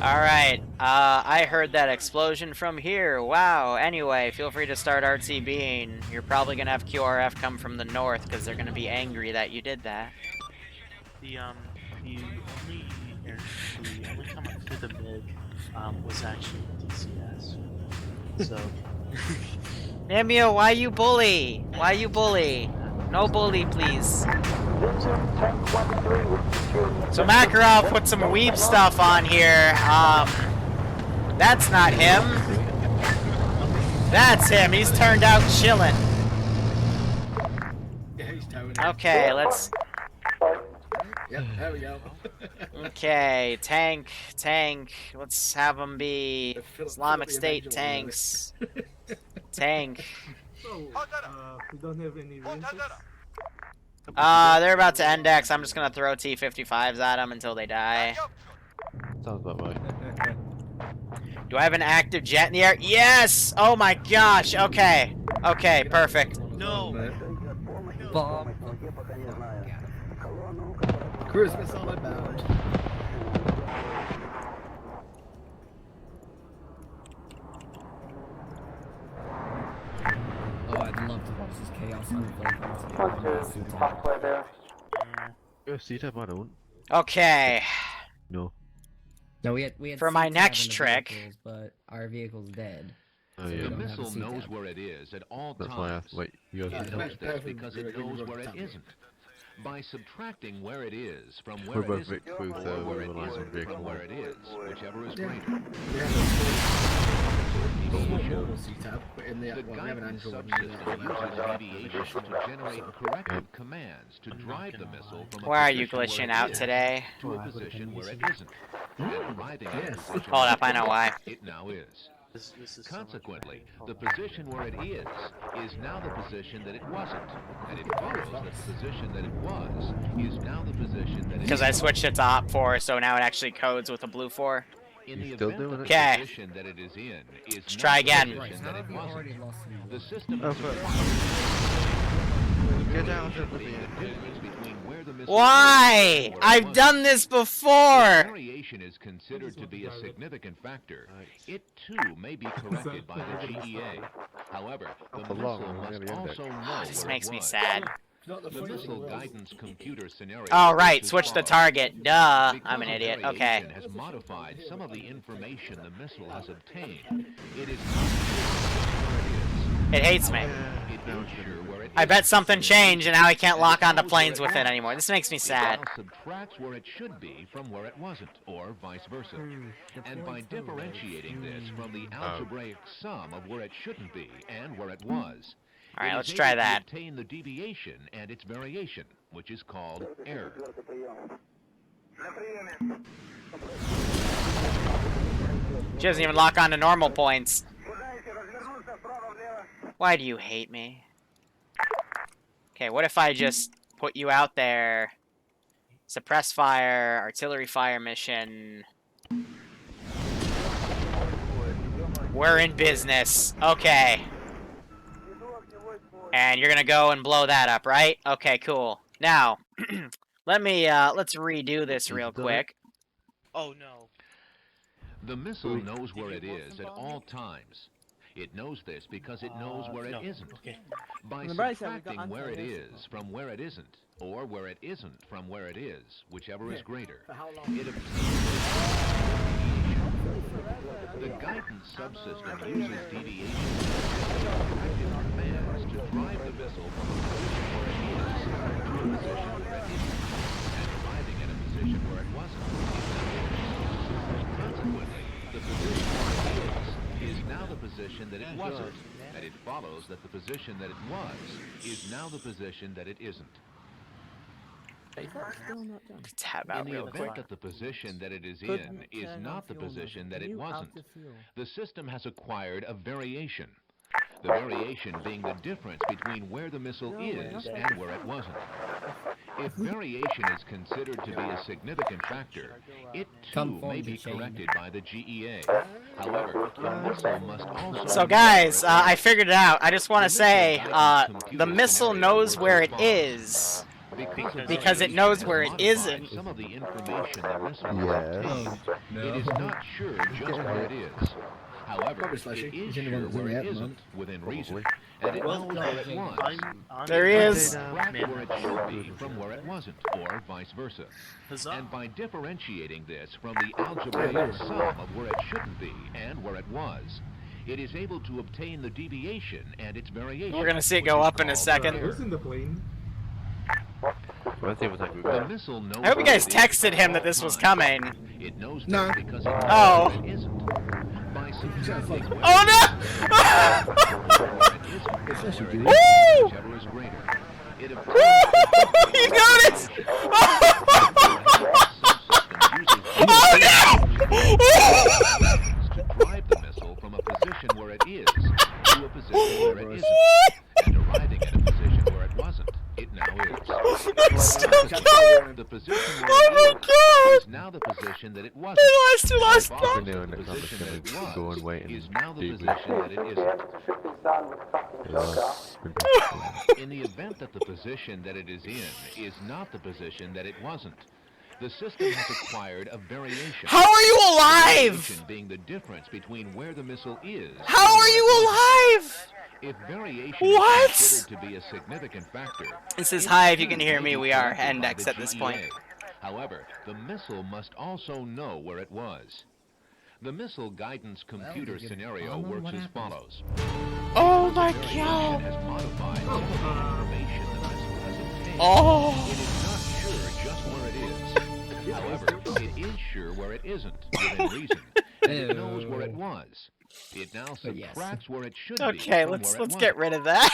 Speaker 1: Alright, I heard that explosion from here. Wow. Anyway, feel free to start RTBing. You're probably gonna have QRF come from the north because they're gonna be angry that you did that.
Speaker 17: The only time I flew the MiG was actually DCS. So.
Speaker 1: Namio, why you bully? Why you bully? No bully, please. So Makarov put some weeb stuff on here. That's not him. That's him. He's turned out chillin'. Okay, let's...
Speaker 18: Yep, there we go.
Speaker 1: Okay, tank. Let's have them be Islamic State tanks. Tank.
Speaker 19: So, we don't have any rentals?
Speaker 1: They're about to index. I'm just gonna throw T-55s at them until they die.
Speaker 11: Sounds about right.
Speaker 1: Do I have an active jet in the air? Yes! Oh my gosh, okay. Okay, perfect.
Speaker 17: No!
Speaker 18: Bomb. Cruise missile inbound. Oh, I'd love to watch this chaos unfold.
Speaker 15: Halfway there.
Speaker 1: Okay.
Speaker 11: No.
Speaker 18: No, we had
Speaker 1: For my
Speaker 18: C7
Speaker 1: next
Speaker 18: of
Speaker 1: trick.
Speaker 18: vehicles, but our vehicle's dead.
Speaker 11: Oh,
Speaker 18: So we
Speaker 11: yeah.
Speaker 18: don't
Speaker 20: The
Speaker 18: have a
Speaker 20: missile knows
Speaker 18: C7.
Speaker 20: where it is at all
Speaker 11: That's why I
Speaker 20: times.
Speaker 11: asked, wait, you guys
Speaker 20: It knows this because it knows where it isn't. By subtracting where it is from where
Speaker 11: We're
Speaker 20: it
Speaker 11: both
Speaker 20: isn't,
Speaker 11: victims,
Speaker 20: or
Speaker 11: so
Speaker 20: where
Speaker 11: we
Speaker 20: it
Speaker 11: rely on
Speaker 20: isn't
Speaker 11: vehicle.
Speaker 20: from where it is, whichever is greater.
Speaker 19: The
Speaker 20: guidance subsystem uses deviation to generate corrective commands to drive the missile from a
Speaker 1: Where are you
Speaker 20: position
Speaker 1: glitching
Speaker 20: where it
Speaker 1: out
Speaker 20: is
Speaker 1: today?
Speaker 20: to a position where it isn't. And arriving at a position
Speaker 1: Hold
Speaker 20: where
Speaker 1: up, I know why.
Speaker 20: it now is.
Speaker 17: This is
Speaker 20: Consequently, the position where it is now the position that it wasn't, and it follows that the position that it was is now the position that it
Speaker 1: Because I
Speaker 20: isn't.
Speaker 1: switched it to Op 4, so now it actually codes with a blue 4.
Speaker 20: In the
Speaker 11: You still
Speaker 20: event
Speaker 11: doing
Speaker 20: that
Speaker 11: it?
Speaker 1: Okay.
Speaker 20: the position that it is in is
Speaker 1: Let's
Speaker 20: not
Speaker 1: try
Speaker 20: the
Speaker 1: again.
Speaker 20: position that it
Speaker 18: How have you already
Speaker 20: wasn't,
Speaker 18: lost some
Speaker 20: the system
Speaker 11: Oh,
Speaker 20: is
Speaker 11: fuck.
Speaker 20: required.
Speaker 11: Get out of
Speaker 20: Being
Speaker 11: the
Speaker 20: the
Speaker 11: vehicle.
Speaker 20: difference between where the missile
Speaker 1: Why?
Speaker 20: is and where it
Speaker 1: I've
Speaker 20: wasn't.
Speaker 1: done this
Speaker 20: If
Speaker 1: before!
Speaker 20: variation is considered to be a significant factor, it too may be corrected by the GEA. However, the
Speaker 11: That's a long
Speaker 20: missile
Speaker 11: one,
Speaker 20: must
Speaker 11: really, isn't it?
Speaker 20: also know
Speaker 1: This
Speaker 20: where
Speaker 1: makes
Speaker 20: it
Speaker 1: me
Speaker 20: was.
Speaker 1: sad.
Speaker 20: The missile guidance computer scenario.
Speaker 1: Oh, right,
Speaker 20: is as
Speaker 1: switch the
Speaker 20: follows.
Speaker 1: target. Duh.
Speaker 20: Because
Speaker 1: I'm an
Speaker 20: the
Speaker 1: idiot. Okay.
Speaker 20: variation has modified some of the information the missile has obtained. It is
Speaker 1: It hates me.
Speaker 20: it is sure where it
Speaker 1: I bet
Speaker 20: is.
Speaker 1: something changed and now I can't
Speaker 20: And
Speaker 1: lock
Speaker 20: it
Speaker 1: onto
Speaker 20: knows
Speaker 1: planes
Speaker 20: where
Speaker 1: with it
Speaker 20: was.
Speaker 1: anymore. This makes me
Speaker 20: It
Speaker 1: sad.
Speaker 20: now subtracts where it should be from where it wasn't, or vice versa. And by differentiating this from the algebraic sum of where it shouldn't be and where it was,
Speaker 1: Alright,
Speaker 20: it
Speaker 1: let's
Speaker 20: is
Speaker 1: try
Speaker 20: able to
Speaker 1: that.
Speaker 20: obtain the deviation and its variation, which is called error.
Speaker 1: She doesn't even lock onto normal points. Why do you hate me? Okay, what if I just put you out there? Suppress fire, artillery fire mission. We're in business. Okay. And you're gonna go and blow that up, right? Okay, cool. Now, let's redo this real quick.
Speaker 17: Oh no.
Speaker 20: The missile knows where it is at all times. It knows this because it knows where it isn't. By subtracting where it is from where it isn't, or where it isn't from where it is, whichever is greater, it obtains the guidance subsystem uses deviation corrective commands to drive the missile from a position where it is to a position where it isn't, and arriving at a position where it wasn't. Consequently, the position where it is now the position that it wasn't, and it follows that the position that it was is now the position that it isn't.
Speaker 1: Tab out
Speaker 20: In the
Speaker 1: real
Speaker 20: event
Speaker 1: quick.
Speaker 20: that the position that it is in is not the position that it wasn't, the system has acquired a variation. The variation being the difference between where the missile is and where it wasn't. If variation is considered to be a significant factor, it too may be corrected by the GEA. However, the missile must also...
Speaker 1: So guys, I figured it out. I just want to say, the missile knows where it is. Because it knows where it isn't.
Speaker 20: Some of the information the missile
Speaker 9: Yes.
Speaker 20: contains,
Speaker 19: No.
Speaker 20: it is not sure just where it is. However,
Speaker 19: Probably
Speaker 20: it
Speaker 19: Slushy.
Speaker 20: is
Speaker 19: He's the only one
Speaker 20: sure
Speaker 19: that's in
Speaker 20: where
Speaker 19: the
Speaker 20: it
Speaker 19: app,
Speaker 20: isn't,
Speaker 19: man.
Speaker 20: within reason,
Speaker 9: Probably.
Speaker 20: and it
Speaker 17: Well,
Speaker 20: knows where it was.
Speaker 1: There he
Speaker 20: It
Speaker 1: is.
Speaker 20: can track where it should be from where it wasn't, or vice versa.
Speaker 17: Huzzah.
Speaker 20: And by differentiating this from the algebraic sum of where it shouldn't be and where it was, it is able to obtain the deviation and its variation.
Speaker 1: We're gonna see it go up in a second.
Speaker 19: Who's in the plane?
Speaker 20: The missile knows
Speaker 1: I hope you guys
Speaker 20: where it is
Speaker 1: texted him that this was coming.
Speaker 20: It knows
Speaker 19: No.
Speaker 20: that because it knows
Speaker 1: Oh.
Speaker 20: where it isn't. By subtracting where
Speaker 1: Oh no!
Speaker 19: It's Slushy, dude.
Speaker 1: Woo!
Speaker 20: whichever is greater, it
Speaker 1: You noticed? Oh no!
Speaker 20: to drive the missile from a position where it is to a position where it isn't, and arriving at a position where it wasn't. It now is. The position where it is now the position that it wasn't.
Speaker 1: Last
Speaker 20: The position that it was is now the position that it isn't. In the event that the position that it is in is not the position that it wasn't, the system has acquired a variation.
Speaker 1: How are you alive?
Speaker 20: Variation being the difference between where the missile is.
Speaker 1: How are you alive?
Speaker 20: If variation
Speaker 1: What?
Speaker 20: is considered to be a significant factor,
Speaker 1: It says,
Speaker 20: it
Speaker 1: "Hi, if you
Speaker 20: too
Speaker 1: can hear
Speaker 20: may
Speaker 1: me,
Speaker 20: be
Speaker 1: we are
Speaker 20: corrected by
Speaker 1: index
Speaker 20: the
Speaker 1: at this point."
Speaker 20: GEA. However, the missile must also know where it was. The missile guidance computer scenario works as follows.
Speaker 1: Oh my
Speaker 20: Variation
Speaker 1: god!
Speaker 20: has modified some of the information the missile has obtained.
Speaker 1: Oh!
Speaker 20: It is not sure just where it is. However, it is sure where it isn't, within reason, and it knows where it was. It now subtracts where it should be.
Speaker 1: Okay,
Speaker 20: from
Speaker 1: let's
Speaker 20: where it
Speaker 1: get rid of that.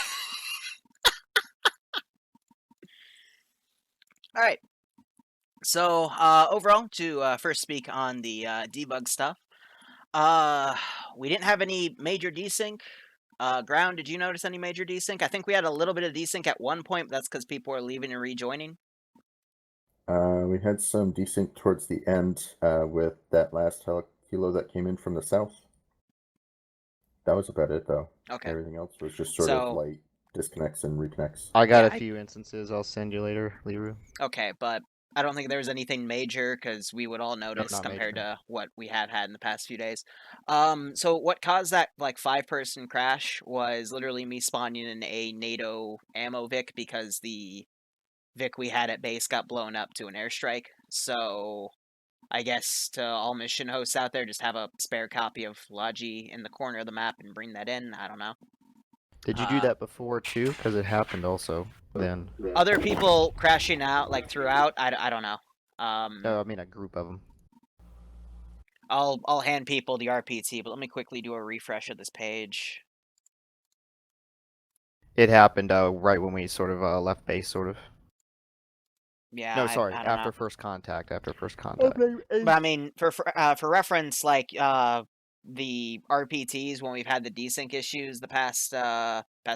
Speaker 1: All right. So overall, to first speak on the debug stuff, we didn't have any major desync. Ground, did you notice any major desync? I think we had a little bit of desync at one point, but that's because people were leaving and rejoining.
Speaker 3: We had some desync towards the end with that last helo that came in from the south. That was about it, though.
Speaker 1: Okay.
Speaker 3: Everything else was just sort of light disconnects and reconnects.
Speaker 9: I got a few instances. I'll send you later, Liru.
Speaker 1: Okay, but I don't think there was anything major because we would all notice
Speaker 9: not
Speaker 1: compared
Speaker 9: major.
Speaker 1: to what we had in the past few days. So what caused that like 5-person crash was literally me spawning in a NATO ammo Vic because the Vic we had at base got blown up to an airstrike. So I guess to all mission hosts out there, just have a spare copy of Logi in the corner of the map and bring that in. I don't know.
Speaker 9: Did you do that before too? Because it happened also. Then.
Speaker 1: Other people crashing out like throughout. I don't know.
Speaker 9: No, I mean a group of them.
Speaker 1: I'll hand people the RPT, but let me quickly do a refresh of this page.
Speaker 9: It happened right when we sort of left base, sort of.
Speaker 1: Yeah.
Speaker 9: No, sorry.
Speaker 1: I don't
Speaker 9: After
Speaker 1: know.
Speaker 9: first contact. After first contact.
Speaker 1: But I mean, for reference, like the RPTs when we've had the desync issues the past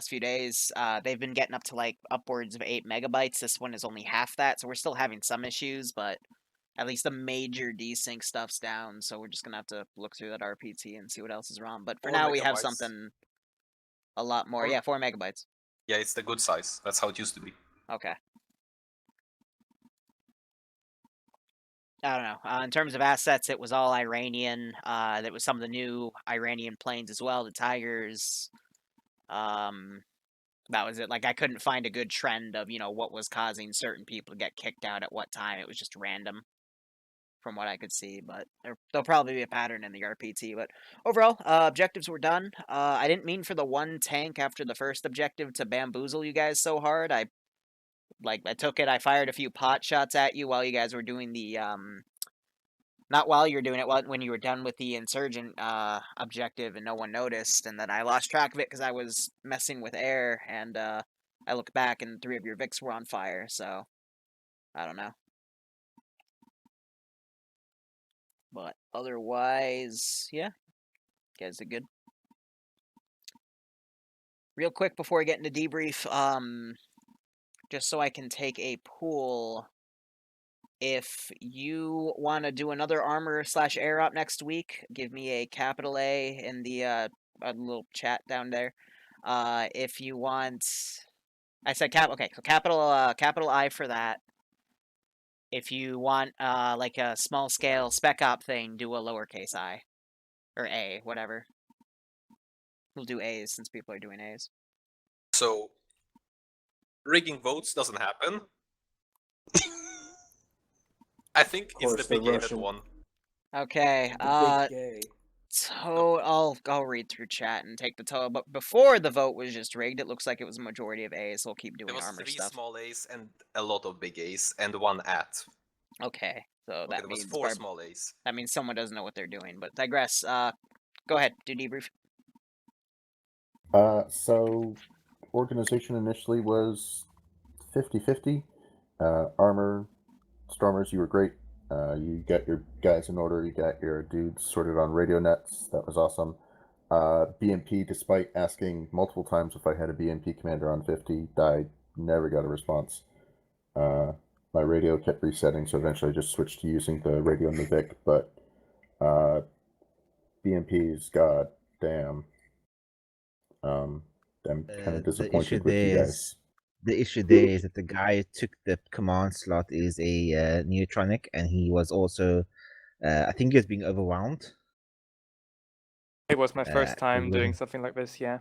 Speaker 1: few days, they've been getting up to like upwards of 8 megabytes. This one is only half that, so we're still having some issues, but at least the major desync stuff's down. So we're just gonna have to look through that RPT and see what else is wrong. But for
Speaker 21: 4
Speaker 1: now, we have
Speaker 21: megabytes.
Speaker 1: something a lot more. Yeah, 4 megabytes.
Speaker 21: Yeah, it's the good size. That's how it used to be.
Speaker 1: Okay. I don't know. In terms of assets, it was all Iranian. That was some of the new Iranian planes as well, the Tigers. That was it. Like, I couldn't find a good trend of, what was causing certain people to get kicked out at what time. It was just random from what I could see, but there'll probably be a pattern in the RPT. But overall, objectives were done. I didn't mean for the one tank after the first objective to bamboozle you guys so hard. I took it, I fired a few pot shots at you while you guys were doing the, not while you were doing it, when you were done with the insurgent objective and no one noticed, and then I lost track of it because I was messing with air, and I looked back and 3 of your Vics were on fire, so I don't know. But otherwise, yeah, you guys did good. Real quick before we get into debrief, just so I can take a pool, if you want to do another armor/air op next week, give me a capital A in the little chat down there. If you want I said okay, so capital I for that. If you want like a small scale spec op thing, do a lowercase I. Or A, whatever. We'll do A's since people are doing A's.
Speaker 21: So, rigging votes doesn't happen. I think it's the big A that won.
Speaker 1: Okay,
Speaker 2: Big gay.
Speaker 1: so I'll read through chat and take the total. But before the vote was just rigged, it looks like it was a majority of A's, so we'll keep doing
Speaker 21: There was
Speaker 1: armor
Speaker 21: 3
Speaker 1: stuff.
Speaker 21: small A's and a lot of big A's, and 1 at.
Speaker 1: Okay, so that
Speaker 21: there
Speaker 1: means
Speaker 21: was 4 small A's.
Speaker 1: That means someone doesn't know what they're doing, but digress. Go ahead, do debrief.
Speaker 3: So organization initially was 50-50. Armor, Stormers, you were great. You got your guys in order. You got your dudes sorted on radio nets. That was awesome. BMP, despite asking multiple times if I had a BMP commander on 50, died. Never got a response. My radio kept resetting, so eventually I just switched to using the radio in the Vic. But BMP's, god damn. I'm kind of disappointed with you guys.
Speaker 22: The issue there is that the guy who took the command slot is a Neotronic, and he was also, I think he was being overwhelmed.
Speaker 23: It was my first time doing something like this, yeah.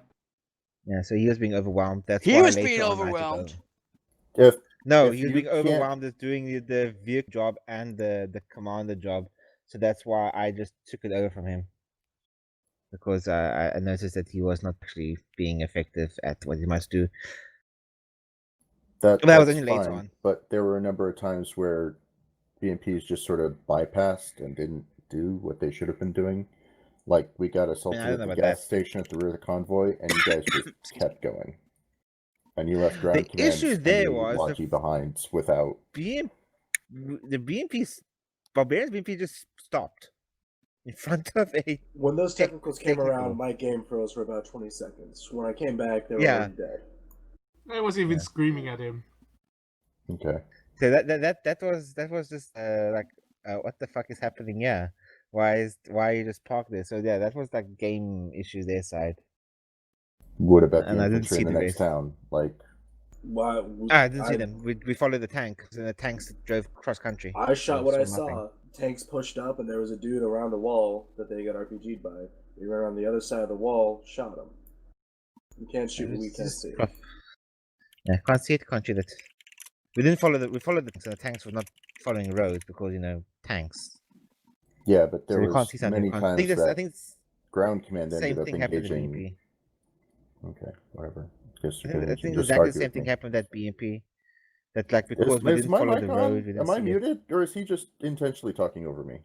Speaker 22: Yeah, so he was being overwhelmed. That's
Speaker 2: he
Speaker 22: why
Speaker 2: was
Speaker 22: later
Speaker 2: being
Speaker 22: on I took
Speaker 2: overwhelmed.
Speaker 22: over.
Speaker 3: If
Speaker 22: No,
Speaker 3: if
Speaker 22: he was
Speaker 3: you
Speaker 22: being
Speaker 3: can't-
Speaker 22: overwhelmed with doing the vehicle job and the commander job. So that's why I just took it over from him. Because I noticed that he was not actually being effective at what he must do.
Speaker 3: That
Speaker 22: was
Speaker 3: that's
Speaker 22: only later
Speaker 3: fine,
Speaker 22: on.
Speaker 3: but there were a number of times where BMPs just sort of bypassed and didn't do what they should have been doing. Like, we got assaulted
Speaker 22: don't
Speaker 3: at
Speaker 22: know
Speaker 3: the
Speaker 22: about
Speaker 3: gas
Speaker 22: that.
Speaker 3: station at the rear of the convoy, and you guys just kept going. And you left ground
Speaker 22: The
Speaker 3: commands
Speaker 22: issue
Speaker 3: and
Speaker 22: there
Speaker 3: the
Speaker 22: was the
Speaker 3: Lockheed behind without...
Speaker 22: the BMP's Barbarians BMP just stopped in front of a.
Speaker 2: When those technicals came
Speaker 22: technical.
Speaker 2: around, my game froze for about 20 seconds. When I came back, they were
Speaker 22: Yeah.
Speaker 2: already dead.
Speaker 19: I was even screaming at him.
Speaker 3: Okay.
Speaker 22: So that was just like what the fuck is happening here? Why are you just parked there? So yeah, that was like game issues their side.
Speaker 3: What about
Speaker 22: And
Speaker 3: the
Speaker 22: I didn't
Speaker 3: infantry
Speaker 22: see
Speaker 3: in the
Speaker 22: the
Speaker 3: next
Speaker 22: rest.
Speaker 3: town? Like,
Speaker 2: Why?
Speaker 22: I didn't see them. We followed the tank, and the tanks drove cross country.
Speaker 2: I shot
Speaker 22: So
Speaker 2: what I
Speaker 22: nothing.
Speaker 2: saw. Tanks pushed up, and there was a dude around a wall that they got RPG'd by. We ran on the other side of the wall, shot him. You can't shoot what we can't see.
Speaker 22: Yeah, can't see it, can't shoot it. We didn't follow we followed the tanks, and the tanks were not following roads because tanks.
Speaker 3: yeah, but there
Speaker 22: So we can't
Speaker 3: was
Speaker 22: see something.
Speaker 3: many
Speaker 22: I
Speaker 3: times
Speaker 22: think
Speaker 3: that
Speaker 22: it's
Speaker 3: ground command
Speaker 22: same
Speaker 3: ended up
Speaker 22: thing happened to
Speaker 3: engaging...
Speaker 22: BMP.
Speaker 3: Okay, whatever. Guess
Speaker 22: I
Speaker 3: you
Speaker 22: think
Speaker 3: can
Speaker 22: exactly
Speaker 3: just
Speaker 22: the
Speaker 3: argue
Speaker 22: same
Speaker 3: with
Speaker 22: thing
Speaker 3: me.
Speaker 22: happened at BMP. That like because we
Speaker 3: Is
Speaker 22: didn't
Speaker 3: my
Speaker 22: follow
Speaker 3: mic
Speaker 22: the
Speaker 3: on?
Speaker 22: road, we didn't
Speaker 3: Am I
Speaker 22: see it.
Speaker 3: muted, or is he just intentionally talking over me?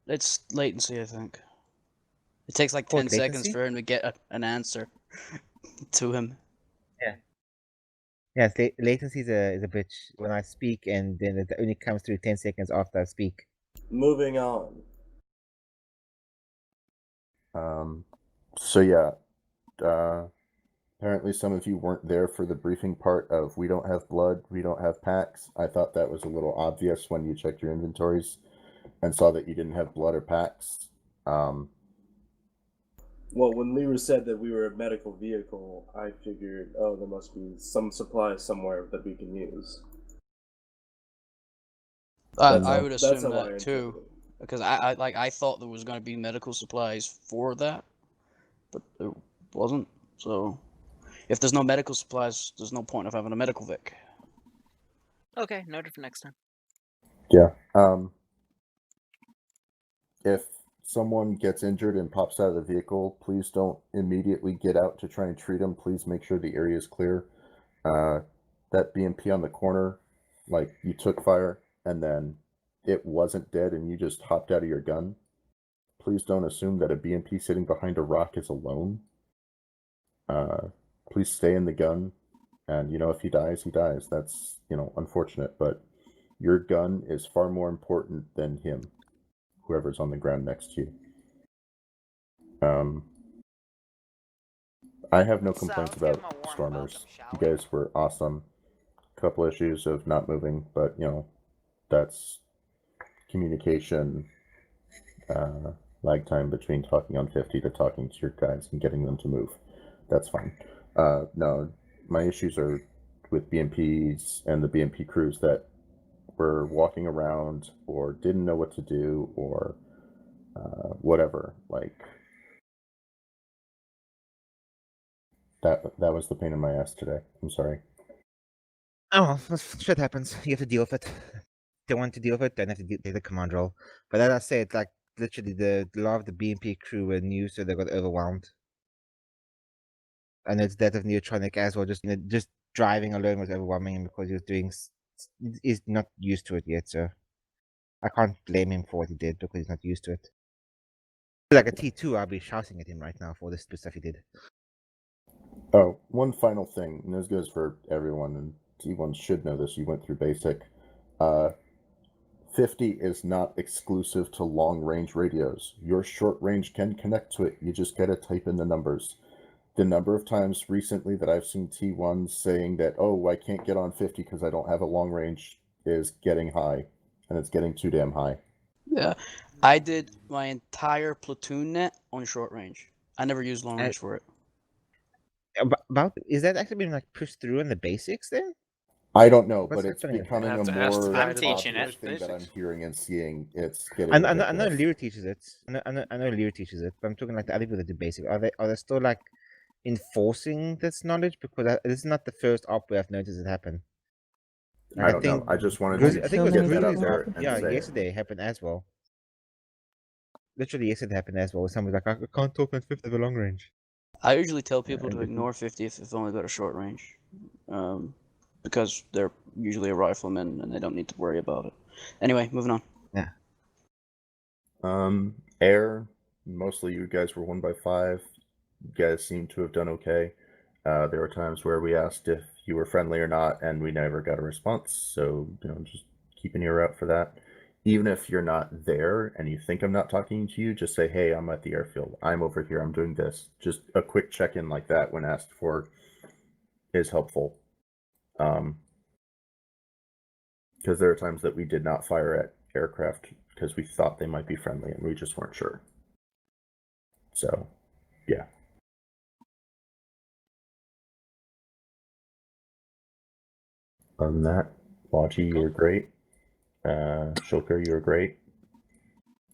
Speaker 2: It's latency, I think. It takes like
Speaker 22: What,
Speaker 2: 10 seconds
Speaker 22: latency?
Speaker 2: for him to get an answer to him.
Speaker 22: Yeah. Yes, latency is a bitch. When I speak, and then it only comes through 10 seconds after I speak.
Speaker 2: Moving on.
Speaker 3: So yeah, apparently some of you weren't there for the briefing part of we don't have blood, we don't have packs. I thought that was a little obvious when you checked your inventories and saw that you didn't have blood or packs.
Speaker 2: Well, when Liru said that we were a medical vehicle, I figured, oh, there must be some supplies somewhere that we can use.
Speaker 24: I would
Speaker 2: That's
Speaker 24: assume
Speaker 2: how I
Speaker 24: that too, because I thought there was going to be medical supplies for that, but there wasn't. So, if there's no medical supplies, there's no point of having a medical Vic.
Speaker 1: Okay, noted for next time.
Speaker 3: Yeah. If someone gets injured and pops out of the vehicle, please don't immediately get out to try and treat them. Please make sure the area is clear. That BMP on the corner, like, you took fire and then it wasn't dead and you just hopped out of your gun. Please don't assume that a BMP sitting behind a rock is alone. Please stay in the gun. And, if he dies, he dies. That's, unfortunate. But your gun is far more important than him, whoever's on the ground next to you. I have no complaints about Stormers. You guys were awesome. Couple issues of not moving, but, that's communication lag time between talking on 50 to talking to your guys and getting them to move. That's fine. No, my issues are with BMPs and the BMP crews that were walking around or didn't know what to do or whatever. Like that was the pain in my ass today. I'm sorry.
Speaker 22: Oh, shit happens. You have to deal with it. They want to deal with it, then have to take the command role. But as I said, like literally, a lot of the BMP crew were new, so they got overwhelmed. And it's that of Neotronic as well. Just driving alone was overwhelming him because he was he's not used to it yet. So I can't blame him for what he did because he's not used to it. Like a T2, I'll be shouting at him right now for this stuff he did.
Speaker 3: Oh, one final thing, and this goes for everyone, and T1 should know this. You went through basic. 50 is not exclusive to long-range radios. Your short range can connect to it. You just gotta type in the numbers. The number of times recently that I've seen T1 saying that, oh, I can't get on 50 because I don't have a long range is getting high, and it's getting too damn high.
Speaker 24: Yeah, I did my entire platoon net on short range. I never used long range for it.
Speaker 22: Is that actually being like pushed through in the basics then?
Speaker 3: I don't know,
Speaker 22: What's
Speaker 3: but it's
Speaker 22: happening?
Speaker 3: becoming a more popular thing that I'm hearing and seeing. It's getting
Speaker 22: I know
Speaker 3: ridiculous.
Speaker 22: Liru teaches it. I know Liru teaches it, but I'm talking like the other people that do basic. Are they still like enforcing this knowledge? Because this is not the first op where I've noticed it happen.
Speaker 3: I don't know. I just wanted to
Speaker 22: I think it was
Speaker 3: get that up there and
Speaker 22: yeah,
Speaker 3: say
Speaker 22: yesterday it happened as well. Literally yesterday happened as well. Someone was like, I can't talk on 50 of a long range.
Speaker 24: I usually tell people to ignore 50 if they've only got a short range, because they're usually a rifleman and they don't need to worry about it. Anyway, moving on.
Speaker 22: Yeah.
Speaker 3: Air, mostly you guys were 1x5. You guys seem to have done okay. There were times where we asked if you were friendly or not, and we never got a response. So, just keep an ear out for that. Even if you're not there and you think I'm not talking to you, just say, hey, I'm at the airfield. I'm over here. I'm doing this. Just a quick check-in like that when asked for is helpful. Because there are times that we did not fire at aircraft because we thought they might be friendly and we just weren't sure. So, yeah. Other than that, Wachi, you were great. Shulker, you were great.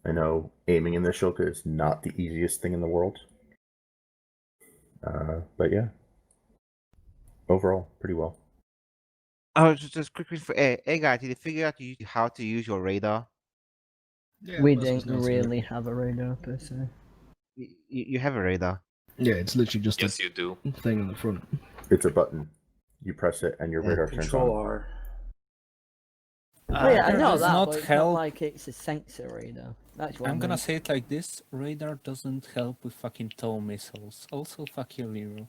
Speaker 3: I know aiming in the Shulker is not the easiest thing in the world. But yeah. Overall, pretty well.
Speaker 22: Oh, just quickly for hey guys, did you figure out how to use your radar?
Speaker 7: Yeah, we don't really have a radar per se.
Speaker 22: You have a radar.
Speaker 11: Yeah, it's literally just
Speaker 21: yes, you do.
Speaker 11: Thing on the front.
Speaker 3: It's a button. You press it and your radar turns on.
Speaker 2: Control R.
Speaker 7: Yeah, I know
Speaker 12: does
Speaker 7: that,
Speaker 12: not
Speaker 7: but it's
Speaker 12: help.
Speaker 7: not like it's a sensor radar. That's what
Speaker 12: I'm gonna
Speaker 7: mean.
Speaker 12: say it like this: radar doesn't help with fucking tow missiles. Also, fuck you, Liru.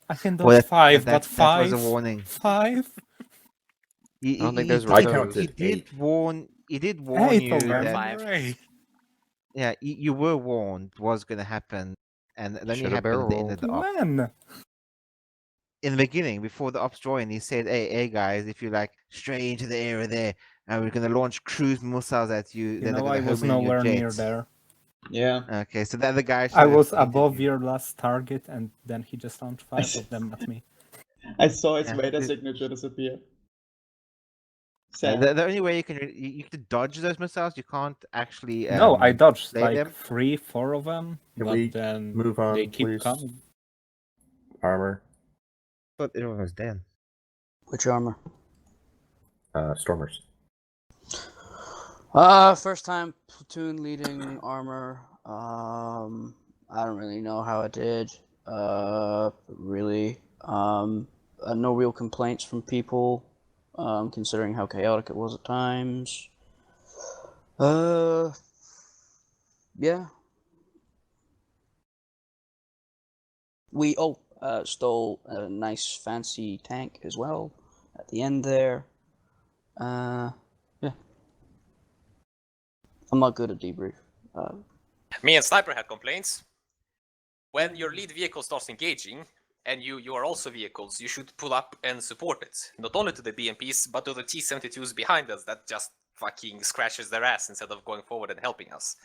Speaker 12: I can do
Speaker 22: Well,
Speaker 12: 5, but
Speaker 22: that
Speaker 12: 5.
Speaker 22: was a warning.
Speaker 12: 5.
Speaker 11: I don't think those were
Speaker 22: I
Speaker 11: tows.
Speaker 22: counted He did warn
Speaker 12: Hey,
Speaker 22: you
Speaker 12: November,
Speaker 22: that.
Speaker 12: right.
Speaker 22: Yeah, you were warned was going to happen, and it only
Speaker 11: Shoulda
Speaker 22: happened at the end of the op.
Speaker 12: When?
Speaker 22: In the beginning, before the ops joined, he said, "Hey guys, if you like stray into the area there, and we're going to launch cruise missiles at you."
Speaker 12: You know, I was nowhere near there.
Speaker 8: Yeah.
Speaker 22: Okay, so the other guy.
Speaker 12: I was above your last target, and then he just launched 5 of them at me.
Speaker 8: I saw his
Speaker 22: Yeah,
Speaker 8: radar signature disappear.
Speaker 22: The only way you can dodge those missiles, you can't actually.
Speaker 12: No, I dodged
Speaker 22: play
Speaker 12: like
Speaker 22: them.
Speaker 12: 3, 4 of them,
Speaker 3: Can
Speaker 12: but
Speaker 3: we
Speaker 12: then
Speaker 3: move on,
Speaker 12: they keep
Speaker 3: please?
Speaker 12: coming.
Speaker 3: Armor.
Speaker 22: I thought everyone was dead.
Speaker 5: Which armor?
Speaker 3: Stormers.
Speaker 5: First time platoon leading armor. I don't really know how I did. Really. No real complaints from people, considering how chaotic it was at times. Yeah. We stole a nice fancy tank as well at the end there. Yeah. I'm not good at debrief.
Speaker 21: Me and Sniper had complaints. When your lead vehicle starts engaging, and you are also vehicles, you should pull up and support it. Not only to the BMPs, but to the T-72s behind us that just fucking scratches their ass instead of going forward and helping us.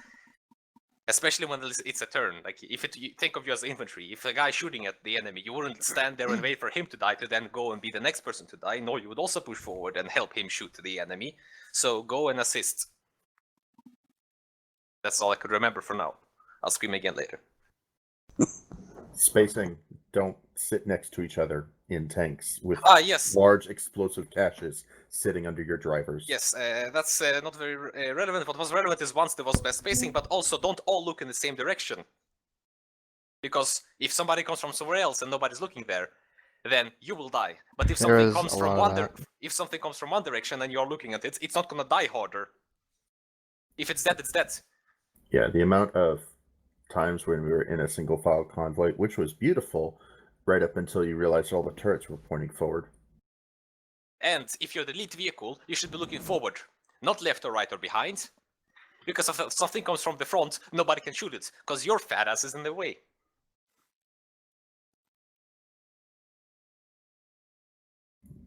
Speaker 21: Especially when it's a turn. Like, if you think of you as infantry, if a guy shooting at the enemy, you wouldn't stand there and wait for him to die to then go and be the next person to die. No, you would also push forward and help him shoot the enemy. So go and assist. That's all I could remember for now. I'll scream again later.
Speaker 3: Spacing. Don't sit next to each other in tanks with
Speaker 21: yes.
Speaker 3: large explosive caches sitting under your drivers.
Speaker 21: Yes, that's not very relevant. What was relevant is once there was best spacing, but also don't all look in the same direction. Because if somebody comes from somewhere else and nobody's looking there, then you will die. But if something comes from one direction and you're looking at it, it's not gonna die harder. If it's dead, it's dead.
Speaker 3: Yeah, the amount of times when we were in a single file convoy, which was beautiful, right up until you realized all the turrets were pointing forward.
Speaker 21: And if you're the lead vehicle, you should be looking forward, not left or right or behind. Because if something comes from the front, nobody can shoot it, because your fat ass is in the way.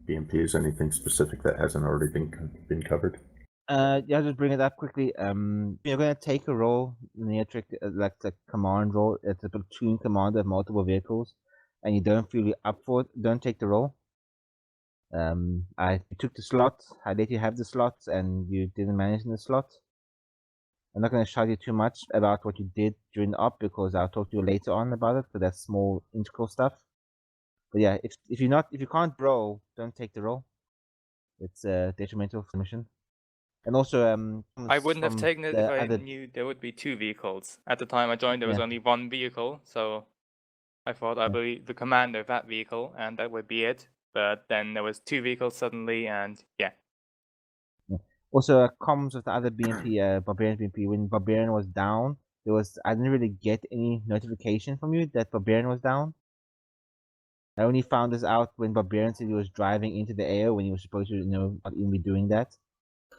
Speaker 3: BMP, is anything specific that hasn't already been covered?
Speaker 22: Yeah, I'll just bring it up quickly. You're gonna take a role in the trick, like the command role. It's a platoon commander of multiple vehicles, and you don't feel you're up for it. Don't take the role. I took the slot. I let you have the slot, and you didn't manage in the slot. I'm not gonna shout you too much about what you did during the op because I'll talk to you later on about it. But that's more integral stuff. But yeah, if you can't bro, don't take the role. It's detrimental for the mission. And also,
Speaker 23: I wouldn't have taken it if I knew there would be 2 vehicles. At the time I joined, there was only 1 vehicle, so I thought I'd be the commander of that vehicle, and that would be it. But then there was 2 vehicles suddenly, and yeah.
Speaker 22: Also, comms with the other BMP, Barbarian BMP. When Barbarian was down, I didn't really get any notification from you that Barbarian was down. I only found this out when Barbarian said he was driving into the air when he was supposed to, not even be doing that.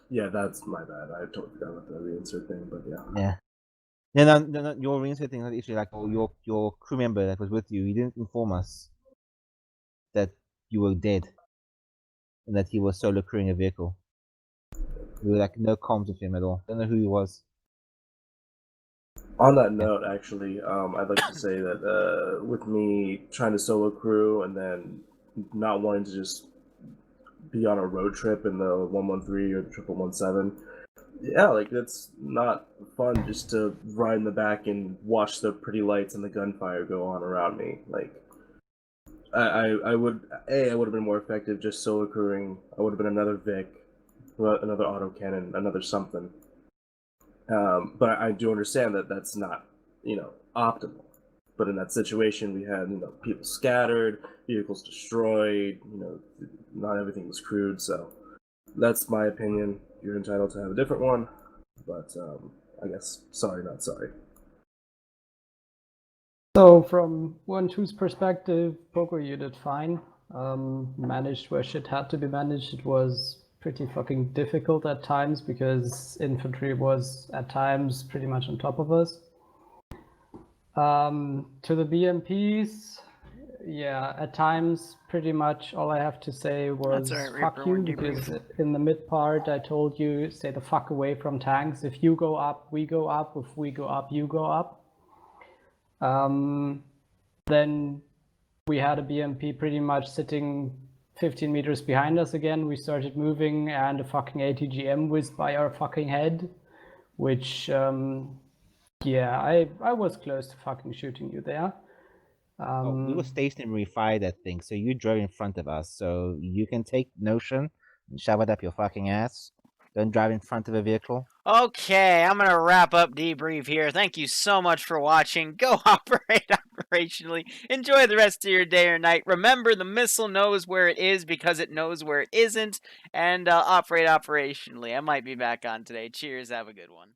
Speaker 2: Yeah, that's my bad. I totally forgot about the reinsert thing, but yeah.
Speaker 22: Yeah. No, your reinsert thing is not the issue. Like, your crew member that was with you, he didn't inform us that you were dead and that he was solo crewing a vehicle. We were like no comms with him at all. Don't know who he was.
Speaker 2: On that note, actually, I'd like to say that with me trying to solo crew and then not wanting to just be on a road trip in the 113 or the 1117, yeah, like it's not fun just to ride in the back and watch the pretty lights and the gunfire go on around me. Like, I would have been more effective just solo crewing. I would have been another Vic, another autocannon, another something. But I do understand that that's not, optimal. But in that situation, we had, people scattered, vehicles destroyed, not everything was crewed. So that's my opinion. You're entitled to have a different one, but I guess sorry, not sorry.
Speaker 15: So from 1-2's perspective, Poco, you did fine. Managed where shit had to be managed. It was pretty fucking difficult at times because infantry was at times pretty much on top of us. To the BMPs, yeah, at times pretty much all I have to say was fuck you, because in the mid part I told you stay the fuck away from tanks. If you go up, we go up. If we go up, you go up. Then we had a BMP pretty much sitting 15 meters behind us again. We started moving and a fucking ATGM whizzed by our fucking head, which, yeah, I was close to fucking shooting you there.
Speaker 22: We were stationary fire that thing, so you drove in front of us, so you can take Notion and shove it up your fucking ass. Don't drive in front of a vehicle.
Speaker 1: Okay, I'm going to wrap up debrief here. Thank you so much for watching. Go operate operationally. Enjoy the rest of your day or night. Remember, the missile knows where it is because it knows where it isn't. And operate operationally. I might be back on today. Cheers. Have a good one.